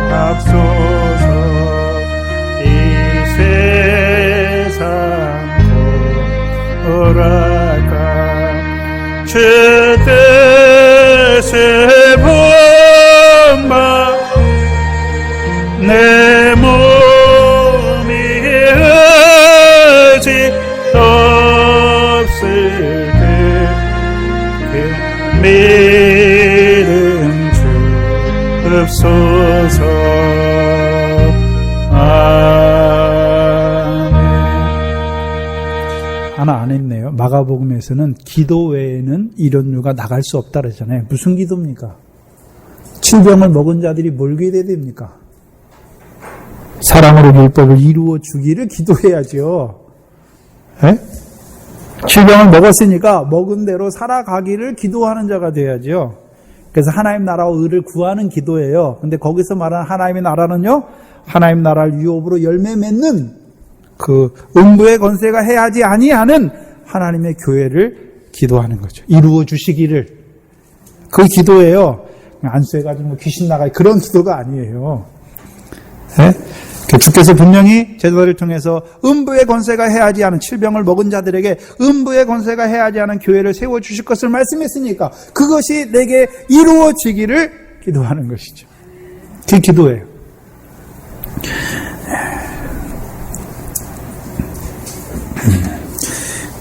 하옵소서. 이 세상 돌아가 주 뜻을 본바 내 몸이 의지 없을 때 그 믿음 주옵소서. 하나 안 했네요. 마가복음에서는 기도 외에는 이런 유가 나갈 수 없다 그러잖아요. 무슨 기도입니까? 질병을 먹은 자들이 뭘 기도해야 됩니까? 사랑으로 율법을 이루어 주기를 기도해야죠. 에? 질병을 먹었으니까 먹은 대로 살아가기를 기도하는 자가 돼야죠. 그래서 하나님 나라와 의를 구하는 기도예요. 근데 거기서 말하는 하나님의 나라는요, 하나님 나라를 유업으로 열매 맺는 그 음부의 권세가 해하지 아니하는 하나님의 교회를 기도하는 거죠. 이루어 주시기를. 그 기도예요. 안수해가지고 귀신 나가기 그런 기도가 아니에요. 네? 주께서 분명히 제도를 통해서 음부의 권세가 해하지 않은 질병을 먹은 자들에게 음부의 권세가 해하지 않은 교회를 세워주실 것을 말씀했으니까 그것이 내게 이루어지기를 기도하는 것이죠. 그 기도예요.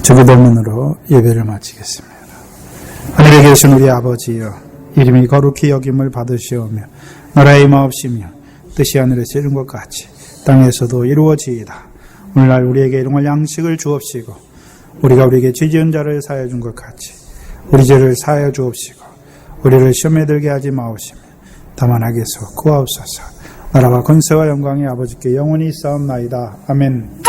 저 기도문으로 예배를 마치겠습니다. 하늘에 계신 우리 아버지여, 이름이 거룩히 여김을 받으시오며 나라의 마옵시며 뜻이 하늘에서 이룬 것 같이 땅에서도 이루어지이다. 오늘날 우리에게 일용할 양식을 주옵시고 우리가 우리에게 죄 지은 자를 사하여 준 것 같이 우리 죄를 사하여 주옵시고 우리를 시험에 들게 하지 마옵시며 다만 악에서 구하옵소서. 나라와 권세와 영광이 아버지께 영원히 있사옵나이다. 아멘.